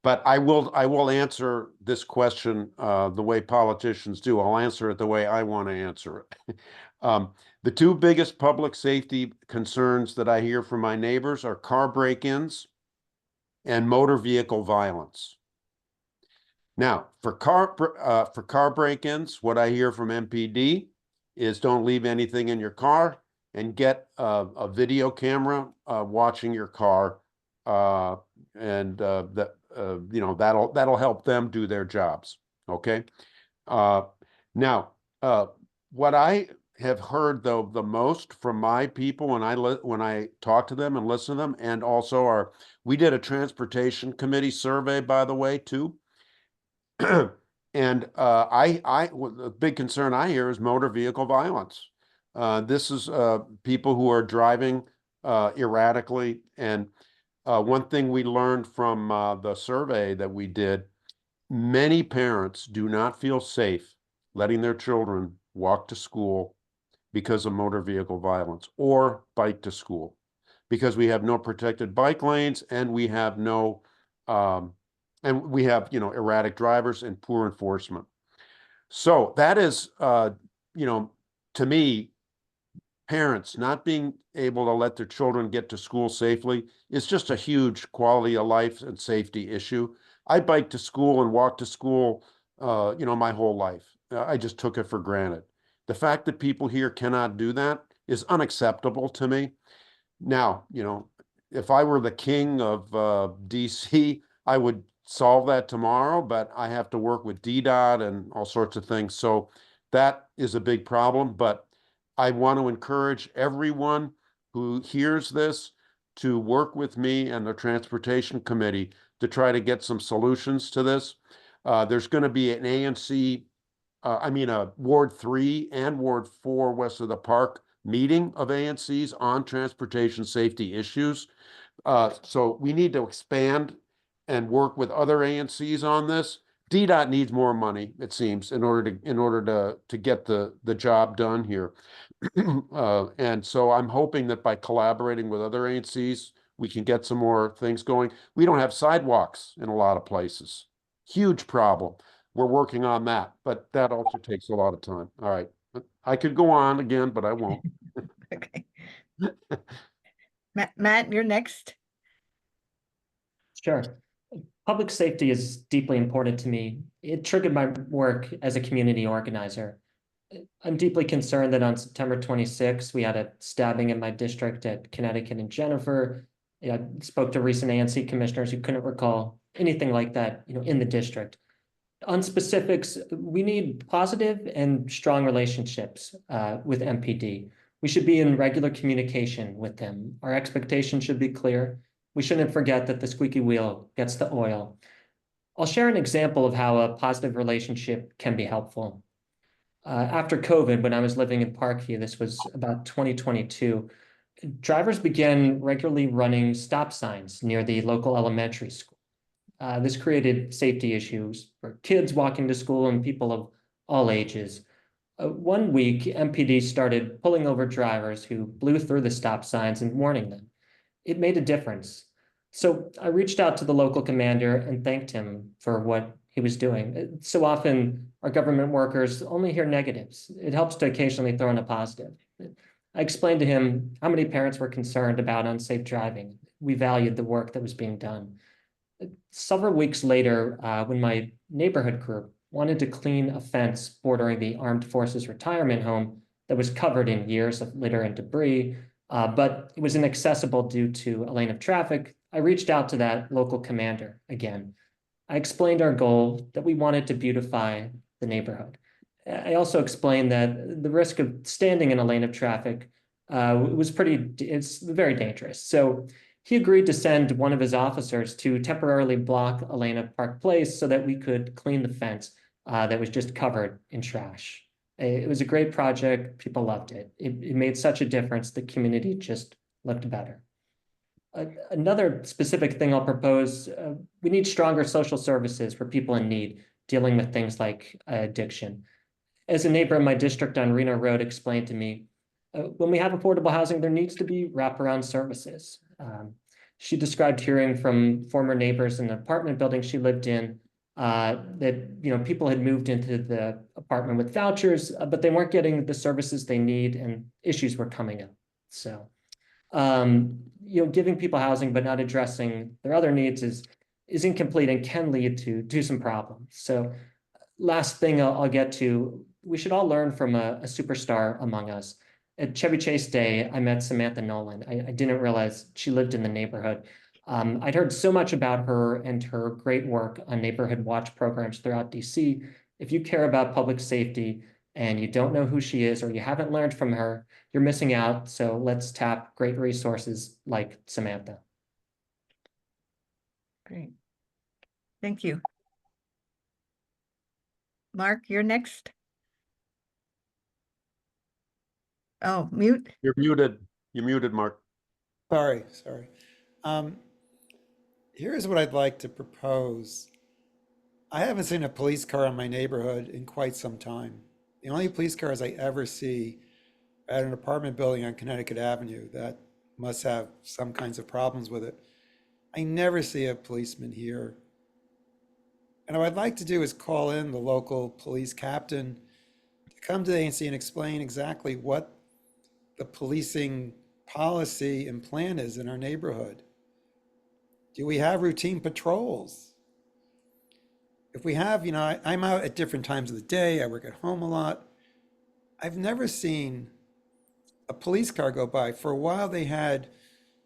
But I will answer this question the way politicians do. I'll answer it the way I want to answer it. The 2 biggest public safety concerns that I hear from my neighbors are car break-ins and motor vehicle violence. Now, for car break-ins, what I hear from MPD is don't leave anything in your car and get a video camera watching your car, and that you know, that'll help them do their jobs. Okay. Now, what I have heard though the most from my people when I talk to them and listen to them, and also we did a transportation committee survey, by the way, too. And the big concern I hear is motor vehicle violence. This is people who are driving erratically. And one thing we learned from the survey that we did, many parents do not feel safe letting their children walk to school because of motor vehicle violence, or bike to school, because we have no protected bike lanes and we have no you know, erratic drivers and poor enforcement. So that is you know, to me, parents not being able to let their children get to school safely is just a huge quality of life and safety issue. I bike to school and walk to school, you know, my whole life. I just took it for granted. The fact that people here cannot do that is unacceptable to me. Now, you know, if I were the king of DC, I would solve that tomorrow, but I have to work with DDOT and all sorts of things. So that is a big problem. But I want to encourage everyone who hears this to work with me and the Transportation Committee to try to get some solutions to this. There's going to be an ANC, a Ward 3 and Ward 4 west of the park meeting of ANCs on transportation safety issues. So we need to expand and work with other ANCs on this. DDOT needs more money, it seems, in order to get the job done here. And so I'm hoping that by collaborating with other ANCs, we can get some more things going. We don't have sidewalks in a lot of places. Huge problem. We're working on that, but that also takes a lot of time. All right. I could go on again, but I won't. Okay. Matt, you're next. Sure. Public safety is deeply important to me. It triggered my work as a community organizer. I'm deeply concerned that on September 26th, we had a stabbing in my district at Connecticut and Jennifer. I spoke to recent ANC commissioners who couldn't recall anything like that, in the district. On specifics, we need positive and strong relationships with MPD. We should be in regular communication with them. Our expectations should be clear. We shouldn't forget that the squeaky wheel gets the oil. I'll share an example of how a positive relationship can be helpful. After COVID, when I was living in Parkview, this was about 2022, drivers began regularly running stop signs near the local elementary school. This created safety issues for kids walking to school and people of all ages. One week, MPD started pulling over drivers who blew through the stop signs and warning them. It made a difference. So I reached out to the local commander and thanked him for what he was doing. So often our government workers only hear negatives. It helps to occasionally throw in a positive. I explained to him how many parents were concerned about unsafe driving. We valued the work that was being done. Several weeks later, when my neighborhood group wanted to clean a fence bordering the Armed Forces retirement home that was covered in years of litter and debris, but it was inaccessible due to a lane of traffic, I reached out to that local commander again. I explained our goal, that we wanted to beautify the neighborhood. I also explained that the risk of standing in a lane of traffic it's very dangerous. So he agreed to send one of his officers to temporarily block a lane of Park Place so that we could clean the fence that was just covered in trash. It was a great project. People loved it. It made such a difference. The community just looked better. Another specific thing I'll propose, we need stronger social services for people in need, dealing with things like addiction. As a neighbor in my district on Reno Road explained to me, when we have affordable housing, there needs to be wraparound services. She described hearing from former neighbors in an apartment building she lived in that people had moved into the apartment with vouchers, but they weren't getting the services they need, and issues were coming up. So, giving people housing but not addressing their other needs is incomplete and can lead to some problems. So, last thing I'll get to, we should all learn from a superstar among us. At Chevy Chase Day, I met Samantha Nolan. I didn't realize she lived in the neighborhood. I'd heard so much about her and her great work on neighborhood watch programs throughout DC. If you care about public safety and you don't know who she is or you haven't learned from her, you're missing out. So let's tap great resources like Samantha. Great. Thank you. Mark, you're next. Oh, mute. You're muted. You're muted, Mark. Sorry. Here's what I'd like to propose. I haven't seen a police car in my neighborhood in quite some time. The only police cars I ever see are at an apartment building on Connecticut Avenue that must have some kinds of problems with it. I never see a policeman here. And what I'd like to do is call in the local police captain to come to the ANC and explain exactly what the policing policy and plan is in our neighborhood. Do we have routine patrols? If we have, I'm out at different times of the day. I work at home a lot. I've never seen a police car go by. For a while, they had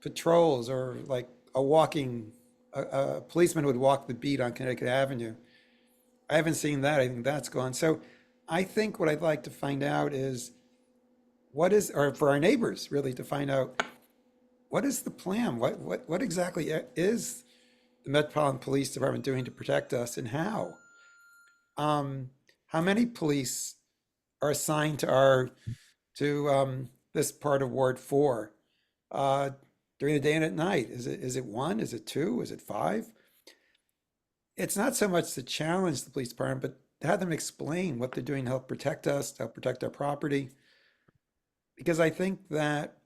patrols or like a policeman would walk the beat on Connecticut Avenue. I haven't seen that. I think that's gone. So I think what I'd like to find out is or for our neighbors really to find out, what is the plan? What exactly is the Metropolitan Police Department doing to protect us, and how? How many police are assigned to this part of Ward 4 during the day and at night? Is it 1? Is it 2? Is it 5? It's not so much to challenge the police department, but to have them explain what they're doing to help protect us, to help protect our property. Because I think that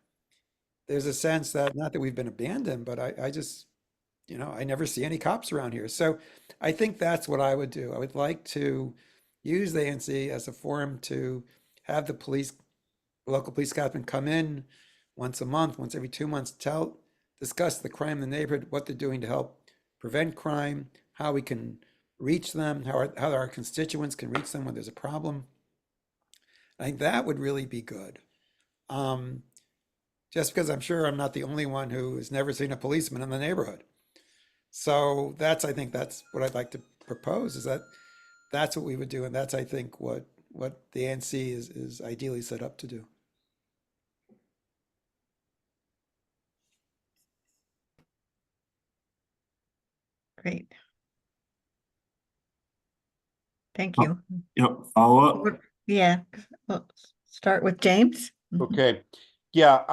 there's a sense that, not that we've been abandoned, but I just, I never see any cops around here. So I think that's what I would do. I would like to use the ANC as a forum to have the local police captain come in once a month, once every 2 months, discuss the crime in the neighborhood, what they're doing to help prevent crime, how we can reach them, how our constituents can reach them when there's a problem. I think that would really be good. Just because I'm sure I'm not the only one who has never seen a policeman in the neighborhood. So I think that's what I'd like to propose, is that that's what we would do. And that's, I think, what the ANC is ideally set up to do. Great. Thank you. Yep, follow up. Yeah, well, start with James. Okay, yeah,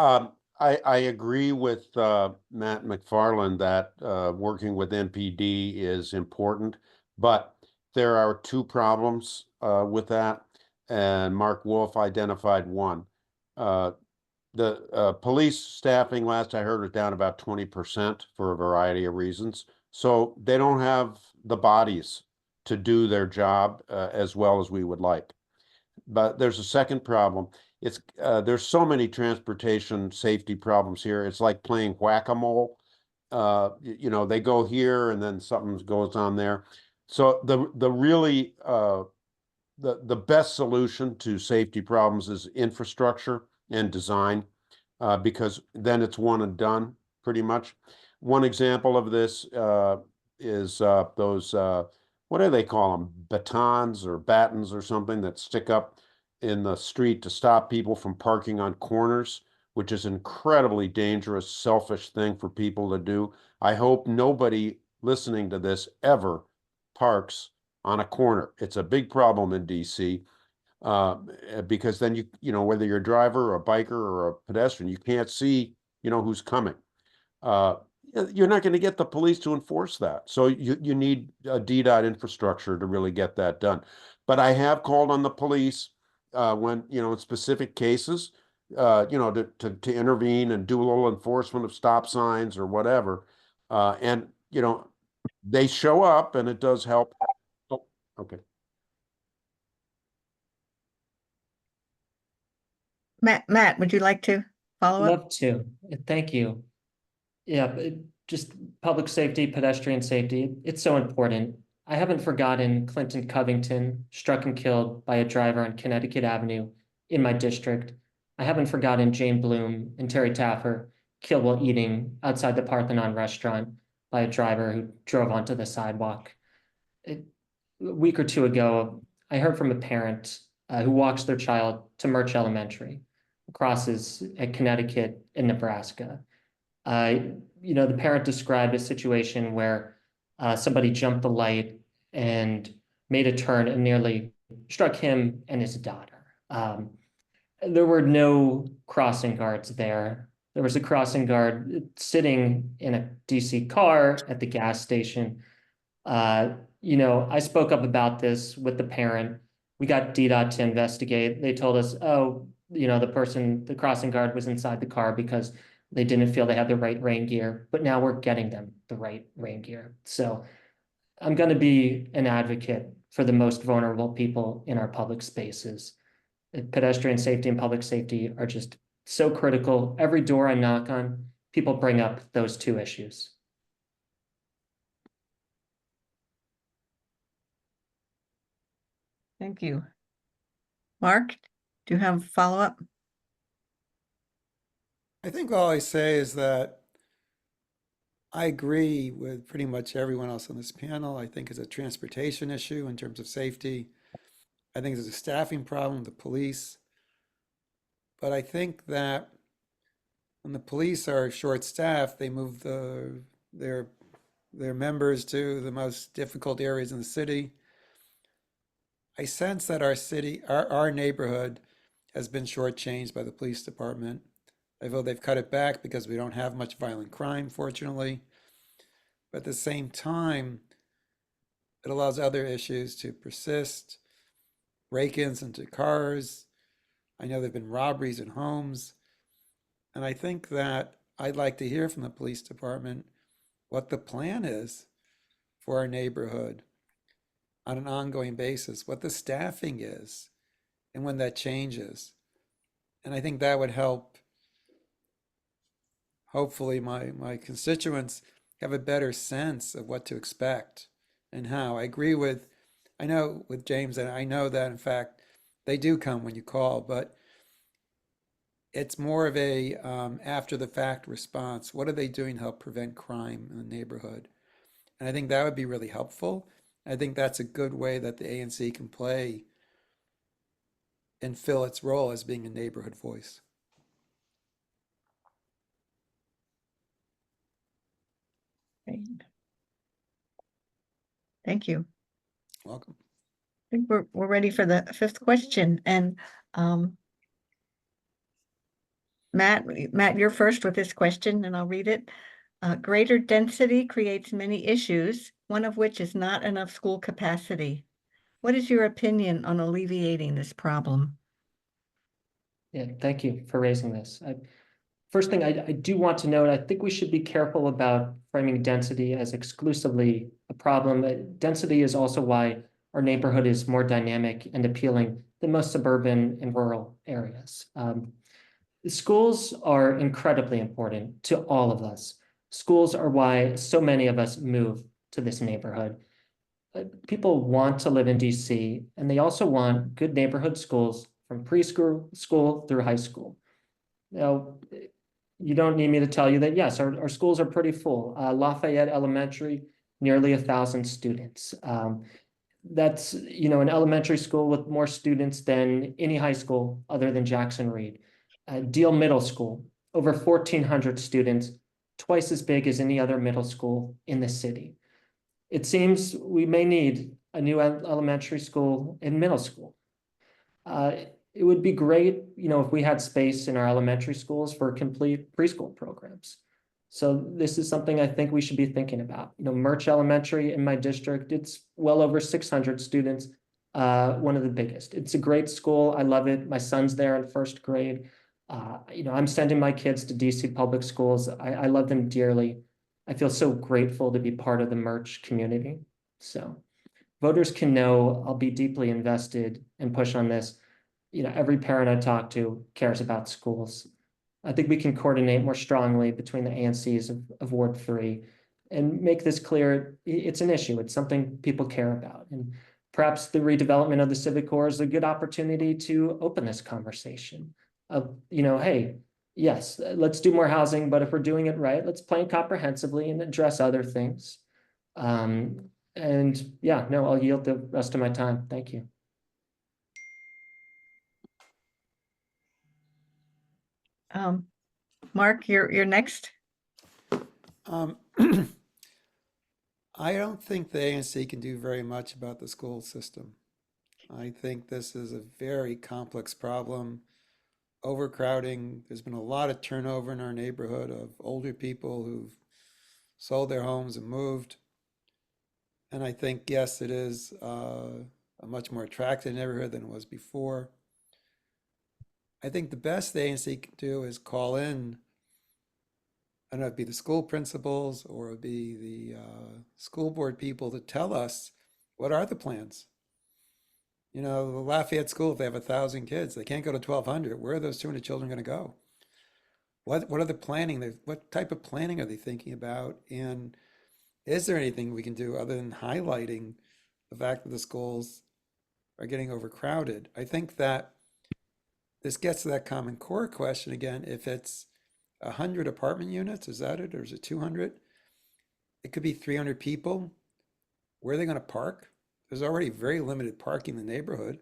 I agree with Matt McFarland that working with NPD is important, but there are two problems with that, and Mark Wolfe identified one. The police staffing, last I heard, was down about 20% for a variety of reasons. So they don't have the bodies to do their job as well as we would like. But there's a second problem. It's there's so many transportation safety problems here. It's like playing whack-a-mole. You know, they go here and then something goes on there. So the really the best solution to safety problems is infrastructure and design, because then it's one and done pretty much. One example of this is those what do they call them? Batons or battens or something that stick up in the street to stop people from parking on corners, which is an incredibly dangerous, selfish thing for people to do. I hope nobody listening to this ever parks on a corner. It's a big problem in DC, because then you know, whether you're a driver or a biker or a pedestrian, you can't see, you know, who's coming. You're not going to get the police to enforce that. So you need a DDOT infrastructure to really get that done. But I have called on the police when, you know, in specific cases, you know, to intervene and do a little enforcement of stop signs or whatever. And, you know, they show up and it does help. Oh, okay. Matt, would you like to follow up? Love to. Thank you. Yeah, just public safety, pedestrian safety, it's so important. I haven't forgotten Clinton Covington struck and killed by a driver on Connecticut Avenue in my district. I haven't forgotten Jane Bloom and Terry Taffer killed while eating outside the Parthenon restaurant by a driver who drove onto the sidewalk. A week or two ago, I heard from a parent who walks their child to Murch Elementary, crosses at Connecticut and Nebraska. You know, the parent described a situation where somebody jumped the light and made a turn and nearly struck him and his daughter. There were no crossing guards there. There was a crossing guard sitting in a DC car at the gas station. You know, I spoke up about this with the parent. We got DDOT to investigate. They told us, oh, you know, the crossing guard was inside the car because they didn't feel they had the right rain gear, but now we're getting them the right rain gear. So I'm going to be an advocate for the most vulnerable people in our public spaces. Pedestrian safety and public safety are just so critical. Every door I knock on, people bring up those two issues. Thank you. Mark, do you have follow-up? I think all I say is that I agree with pretty much everyone else on this panel. I think it's a transportation issue in terms of safety. I think there's a staffing problem with the police. But I think that when the police are short-staffed, they move their members to the most difficult areas in the city. I sense that our city, our neighborhood has been shortchanged by the police department. I feel they've cut it back because we don't have much violent crime, fortunately. But at the same time, it allows other issues to persist, break-ins into cars. I know there've been robberies in homes. And I think that I'd like to hear from the police department what the plan is for our neighborhood on an ongoing basis, what the staffing is, and when that changes. And I think that would help, hopefully, my constituents have a better sense of what to expect and how. I know with James, and I know that in fact, they do come when you call, but it's more of a after the fact response. What are they doing to help prevent crime in the neighborhood? And I think that would be really helpful. I think that's a good way that the ANC can play and fill its role as being a neighborhood voice. Great. Thank you. Welcome. I think we're ready for the fifth question. And Matt, you're first with this question, and I'll read it. Greater density creates many issues, one of which is not enough school capacity. What is your opinion on alleviating this problem? Yeah, thank you for raising this. First thing I do want to note, I think we should be careful about framing density as exclusively a problem. Density is also why our neighborhood is more dynamic and appealing than most suburban and rural areas. Schools are incredibly important to all of us. Schools are why so many of us move to this neighborhood. People want to live in DC, and they also want good neighborhood schools from school through high school. Now, you don't need me to tell you that, yes, our schools are pretty full. Lafayette Elementary, nearly 1,000 students. That's, an elementary school with more students than any high school other than Jackson Reed. Deal Middle School, over 1,400 students, twice as big as any other middle school in the city. It seems we may need a new elementary school and middle school. It would be great, if we had space in our elementary schools for complete preschool programs. So this is something I think we should be thinking about. Murch Elementary in my district, it's well over 600 students, one of the biggest. It's a great school. I love it. My son's there in first grade. I'm sending my kids to DC public schools. I love them dearly. I feel so grateful to be part of the Murch community. So voters can know I'll be deeply invested and push on this. Every parent I talk to cares about schools. I think we can coordinate more strongly between the ANCs of Ward 3 and make this clear. It's an issue. It's something people care about. And perhaps the redevelopment of the Civic Corps is a good opportunity to open this conversation of, hey, yes, let's do more housing, but if we're doing it right, let's plan comprehensively and address other things. And yeah, no, I'll yield the rest of my time. Thank you. Mark, you're next. I don't think the ANC can do very much about the school system. I think this is a very complex problem. Overcrowding, there's been a lot of turnover in our neighborhood of older people who've sold their homes and moved. And I think, yes, it is a much more attractive neighborhood than it was before. I think the best the ANC can do is call in, I don't know, it'd be the school principals or it'd be the school board people to tell us what are the plans. The Lafayette School, if they have 1,000 kids, they can't go to 1,200. Where are those 200 children going to go? What are the planning? What type of planning are they thinking about? And is there anything we can do other than highlighting the fact that the schools are getting overcrowded? I think that this gets to that Common Core question again. If it's 100 apartment units, is that it? Or is it 200? It could be 300 people. Where are they going to park? There's already very limited parking in the neighborhood.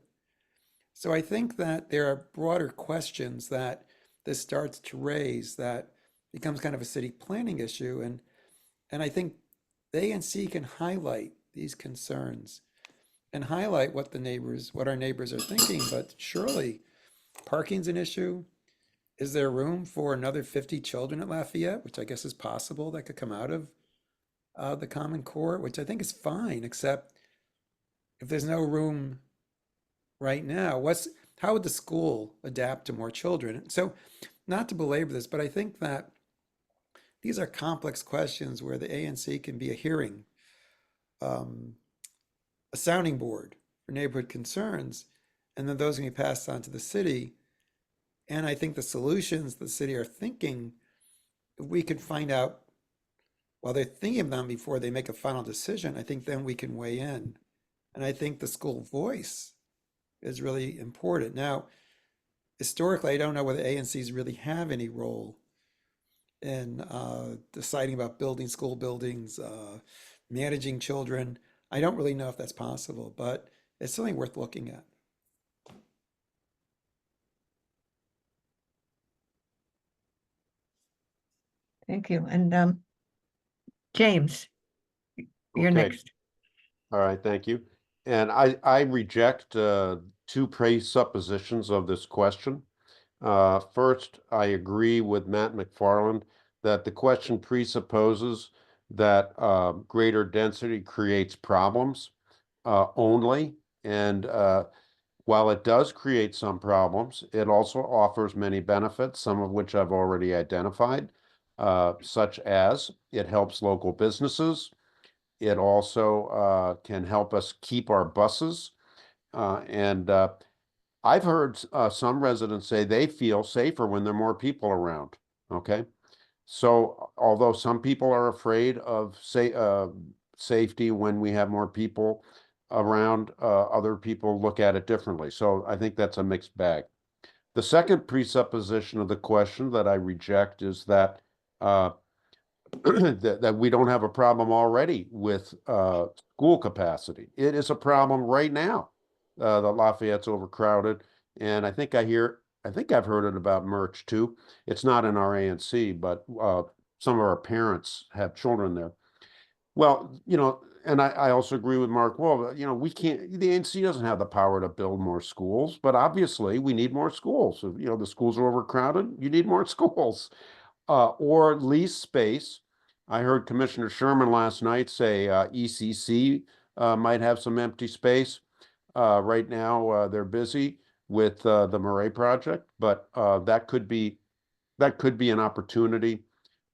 So I think that there are broader questions that this starts to raise that becomes kind of a city planning issue. And I think the ANC can highlight these concerns and highlight what our neighbors are thinking, but surely parking's an issue. Is there room for another 50 children at Lafayette, which I guess is possible that could come out of the Common Core, which I think is fine, except if there's no room right now, how would the school adapt to more children? So not to belabor this, but I think that these are complex questions where the ANC can be a hearing, a sounding board for neighborhood concerns, and then those can be passed on to the city. And I think the solutions the city are thinking, we could find out while they're thinking of them before they make a final decision, I think then we can weigh in. And I think the school voice is really important. Now, historically, I don't know whether ANCs really have any role in deciding about building school buildings, managing children. I don't really know if that's possible, but it's something worth looking at. Thank you. And James, you're Okay. next. All right, thank you. And I reject two presuppositions of this question. First, I agree with Matt McFarland that the question presupposes that greater density creates problems only. And while it does create some problems, it also offers many benefits, some of which I've already identified, such as it helps local businesses. It also can help us keep our buses. And I've heard some residents say they feel safer when there are more people around. Okay. So although some people are afraid of safety when we have more people around, other people look at it differently. So I think that's a mixed bag. The second presupposition of the question that I reject is that that we don't have a problem already with school capacity. It is a problem right now. The Lafayette's overcrowded, and I think I've heard it about Merch too. It's not in our ANC, but some of our parents have children there. Well, and I also agree with Mark Wolfe. We can't. The ANC doesn't have the power to build more schools, but obviously we need more schools. So, the schools are overcrowded. You need more schools. Or lease space. I heard Commissioner Sherman last night say ECC might have some empty space. Right now, they're busy with the Murray project, but that could be an opportunity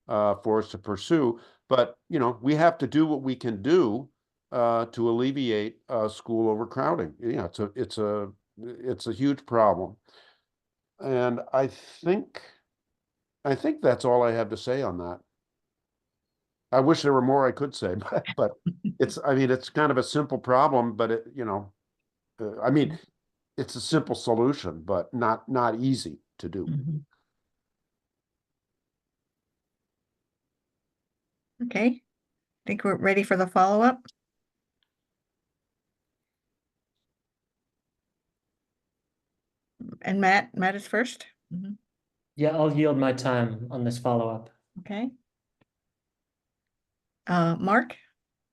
for us to pursue. But we have to do what we can do to alleviate school overcrowding. It's a huge problem, and I think that's all I have to say on that. I wish there were more I could say, but it's kind of a simple problem, but it's a simple solution, but not easy to do. Mhm. Okay, think we're ready for the follow-up? And Matt is first. Mhm. Yeah, I'll yield my time on this follow-up. Okay. Mark?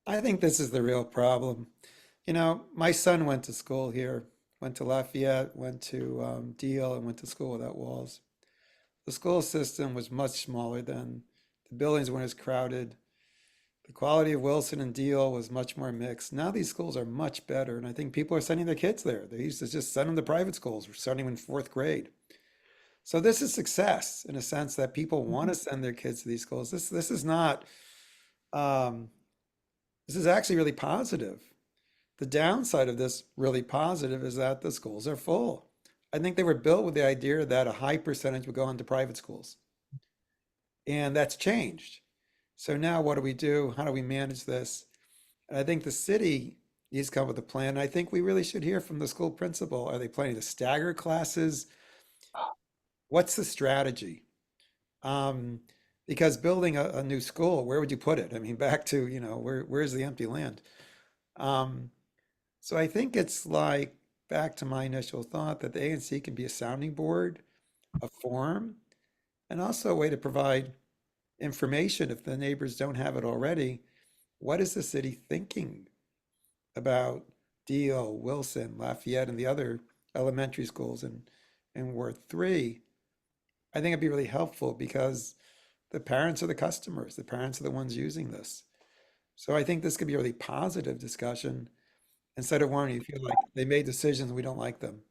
I think this is the real problem. My son went to school here, went to Lafayette, went to Deal, and went to school without walls. The school system was much smaller then. The buildings weren't as crowded. The quality of Wilson and Deal was much more mixed. Now these schools are much better, and I think people are sending their kids there. They used to just send them to private schools. We're starting in fourth grade. So this is success in a sense that people want to send their kids to these schools. This is not. This is actually really positive. The downside of this really positive is that the schools are full. I think they were built with the idea that a high percentage would go into private schools. And that's changed. So now what do we do? How do we manage this? And I think the city needs to come up with a plan. I think we really should hear from the school principal. Are they planning to stagger classes? What's the strategy? Because building a new school, where would you put it? I mean, back to, where's the empty land? So I think it's like back to my initial thought that the ANC can be a sounding board, a forum, and also a way to provide information if the neighbors don't have it already. What is the city thinking about Deal, Wilson, Lafayette, and the other elementary schools in Ward 3? I think it'd be really helpful because the parents are the customers, the parents are the ones using this. So I think this could be a really positive discussion instead of one you feel like they made decisions, we don't like them.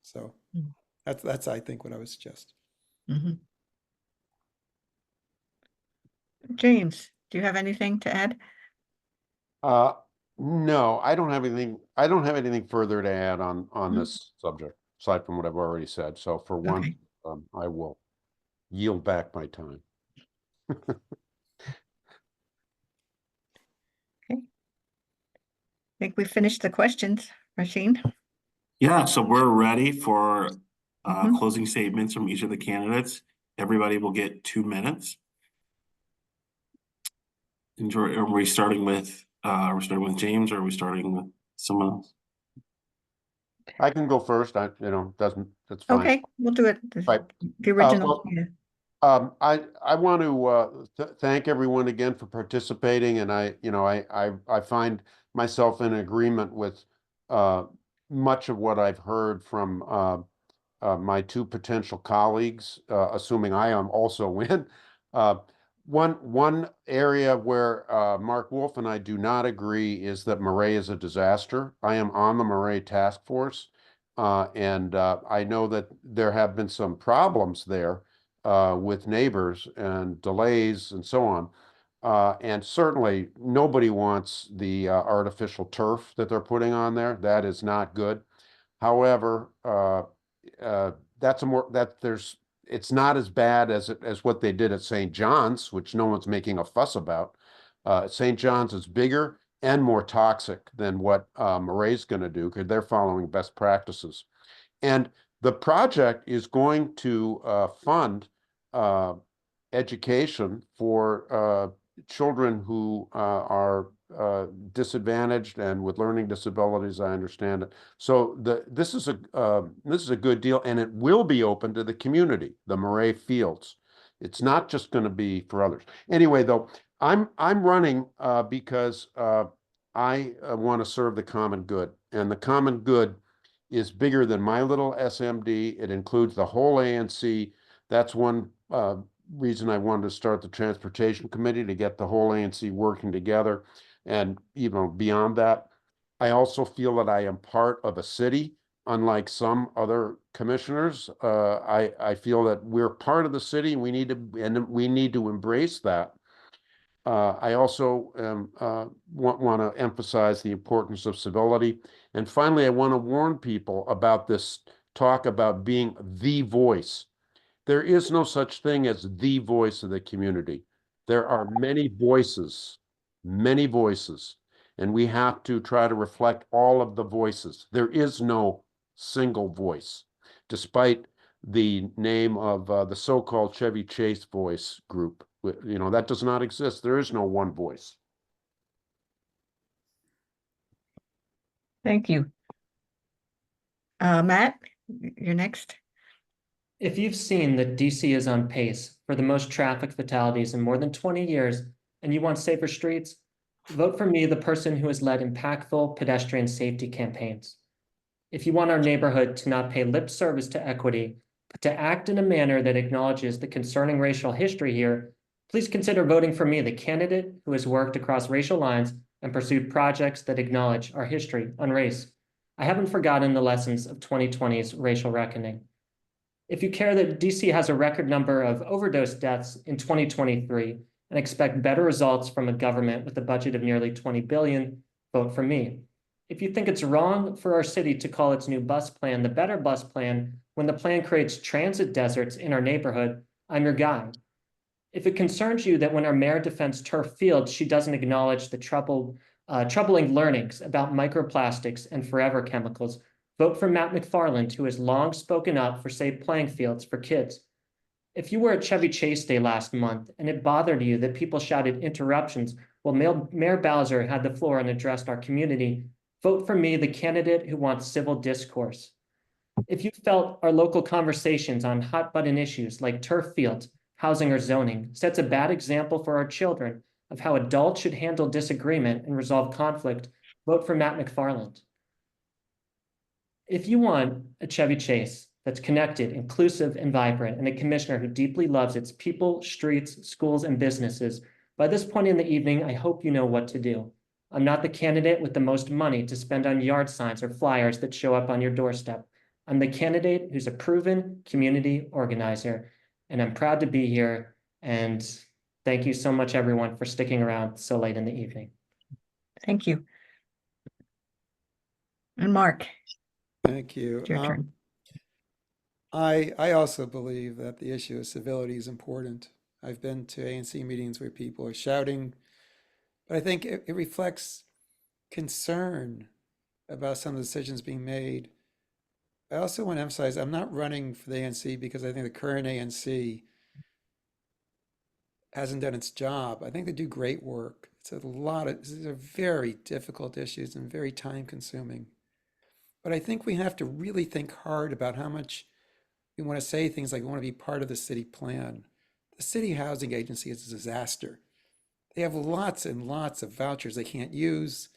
So Mm. that's I think what I would suggest. Mhm. James, do you have anything to add? No, I don't have anything further to add on this subject, aside from what I've already said. So for one, Okay. I will yield back my time. think we finished the questions, Rasheen. Yeah, so we're ready for Mhm. closing statements from each of the candidates. Everybody will get 2 minutes. Enjoy. Are we starting with James, or are we starting with someone else? I can go first. That's fine. Okay, we'll do it. Right. The original, well, yeah. I want to thank everyone again for participating, and I find myself in agreement with much of what I've heard from my two potential colleagues, assuming I am also win. One area where Mark Wolfe and I do not agree is that Murray is a disaster. I am on the Murray task force, and I know that there have been some problems there with neighbors and delays and so on. And certainly nobody wants the artificial turf that they're putting on there. That is not good. However, that's a more that there's it's not as bad as what they did at St. John's, which no one's making a fuss about. St. John's is bigger and more toxic than what Murray's going to do because they're following best practices. And the project is going to fund education for children who are disadvantaged and with learning disabilities. I understand it. So this is a good deal, and it will be open to the community, the Murray Fields. It's not just going to be for others. Anyway, though, I'm running because I want to serve the common good, and the common good is bigger than my little SMD. It includes the whole ANC. That's one reason I wanted to start the Transportation Committee, to get the whole ANC working together. And even beyond that, I also feel that I am part of a city, unlike some other commissioners. I feel that we're part of the city, and we need to embrace that. I also want to emphasize the importance of civility. And finally, I want to warn people about this talk about being the voice. There is no such thing as the voice of the community. There are many voices, and we have to try to reflect all of the voices. There is no single voice, despite the name of the so-called Chevy Chase voice group. That does not exist. There is no one voice. Thank you. Matt, you're next. If you've seen that DC is on pace for the most traffic fatalities in more than 20 years, and you want safer streets, vote for me, the person who has led impactful pedestrian safety campaigns. If you want our neighborhood to not pay lip service to equity, but to act in a manner that acknowledges the concerning racial history here, please consider voting for me, the candidate who has worked across racial lines and pursued projects that acknowledge our history on race. I haven't forgotten the lessons of 2020's racial reckoning. If you care that DC has a record number of overdose deaths in 2023 and expect better results from a government with a budget of nearly $20 billion, vote for me. If you think it's wrong for our city to call its new bus plan the Better Bus Plan when the plan creates transit deserts in our neighborhood, I'm your guy. If it concerns you that when our mayor defends turf fields, she doesn't acknowledge the troubling learnings about microplastics and forever chemicals, vote for Matt McFarland, who has long spoken up for safe playing fields for kids. If you were at Chevy Chase Day last month and it bothered you that people shouted interruptions while Mayor Bowser had the floor and addressed our community, vote for me, the candidate who wants civil discourse. If you felt our local conversations on hot-button issues like turf fields, housing, or zoning sets a bad example for our children of how adults should handle disagreement and resolve conflict, vote for Matt McFarland. If you want a Chevy Chase that's connected, inclusive, and vibrant, and a commissioner who deeply loves its people, streets, schools, and businesses, by this point in the evening, I hope you know what to do. I'm not the candidate with the most money to spend on yard signs or flyers that show up on your doorstep. I'm the candidate who's a proven community organizer, and I'm proud to be here. And thank you so much, everyone, for sticking around so late in the evening. Thank you. And Mark, Thank you. it's your turn. I also believe that the issue of civility is important. I've been to ANC meetings where people are shouting, but I think it reflects concern about some of the decisions being made. I also want to emphasize, I'm not running for the ANC because I think the current ANC hasn't done its job. I think they do great work. These are very difficult issues and very time consuming. But I think we have to really think hard about how much we want to say things like we want to be part of the city plan. The city housing agency is a disaster. They have lots and lots of vouchers they can't use,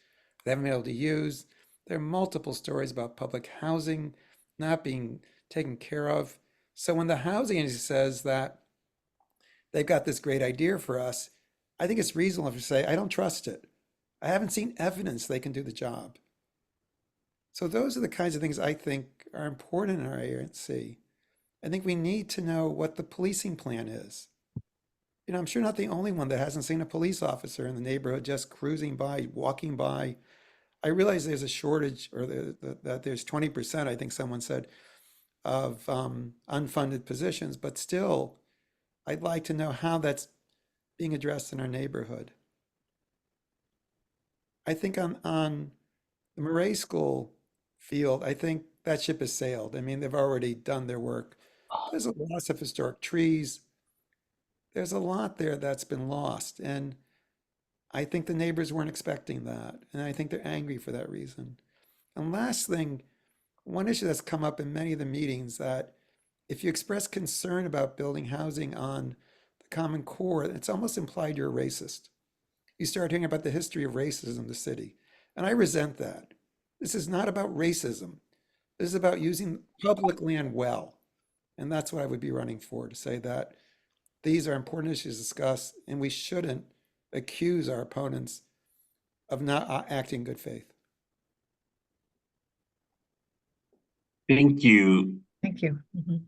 they haven't been able to use. There are multiple stories about public housing not being taken care of. So when the housing agency says that they've got this great idea for us, I think it's reasonable to say, I don't trust it. I haven't seen evidence they can do the job. So those are the kinds of things I think are important in our ANC. I think we need to know what the policing plan is. You know, I'm sure not the only one that hasn't seen a police officer in the neighborhood just cruising by, walking by. I realize there's a shortage, or that there's 20%, I think someone said, of unfunded positions, but still, I'd like to know how that's being addressed in our neighborhood. I think on the Murray School field, I think that ship has sailed. I mean, they've already done their work. There's a loss of historic trees. There's a lot there that's been lost. And I think the neighbors weren't expecting that. And I think they're angry for that reason. And last thing, one issue that's come up in many of the meetings, that if you express concern about building housing on the Common Core, it's almost implied you're a racist. You start hearing about the history of racism in the city. And I resent that. This is not about racism. This is about using public land well. And that's what I would be running for, to say that these are important issues to discuss, and we shouldn't accuse our opponents of not acting in good faith. Thank you. Thank you. Mhm.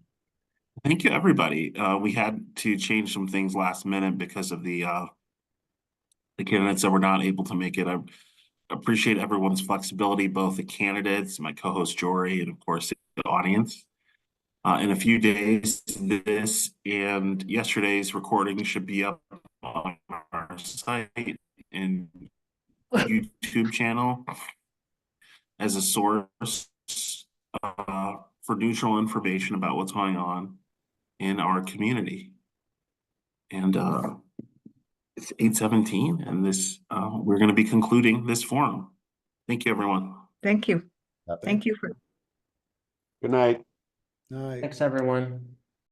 Thank you, everybody. We had to change some things last minute because of the candidates that were not able to make it. I appreciate everyone's flexibility, both the candidates, my co-host Jory, and of course the audience. In a few days, this and yesterday's recording should be up on our site and YouTube channel as a source for neutral information about what's going on in our community. And it's 8:17, and this we're going to be concluding this forum. Thank you, everyone. Thank you. Thank you for. Good night. All right. Thanks, everyone.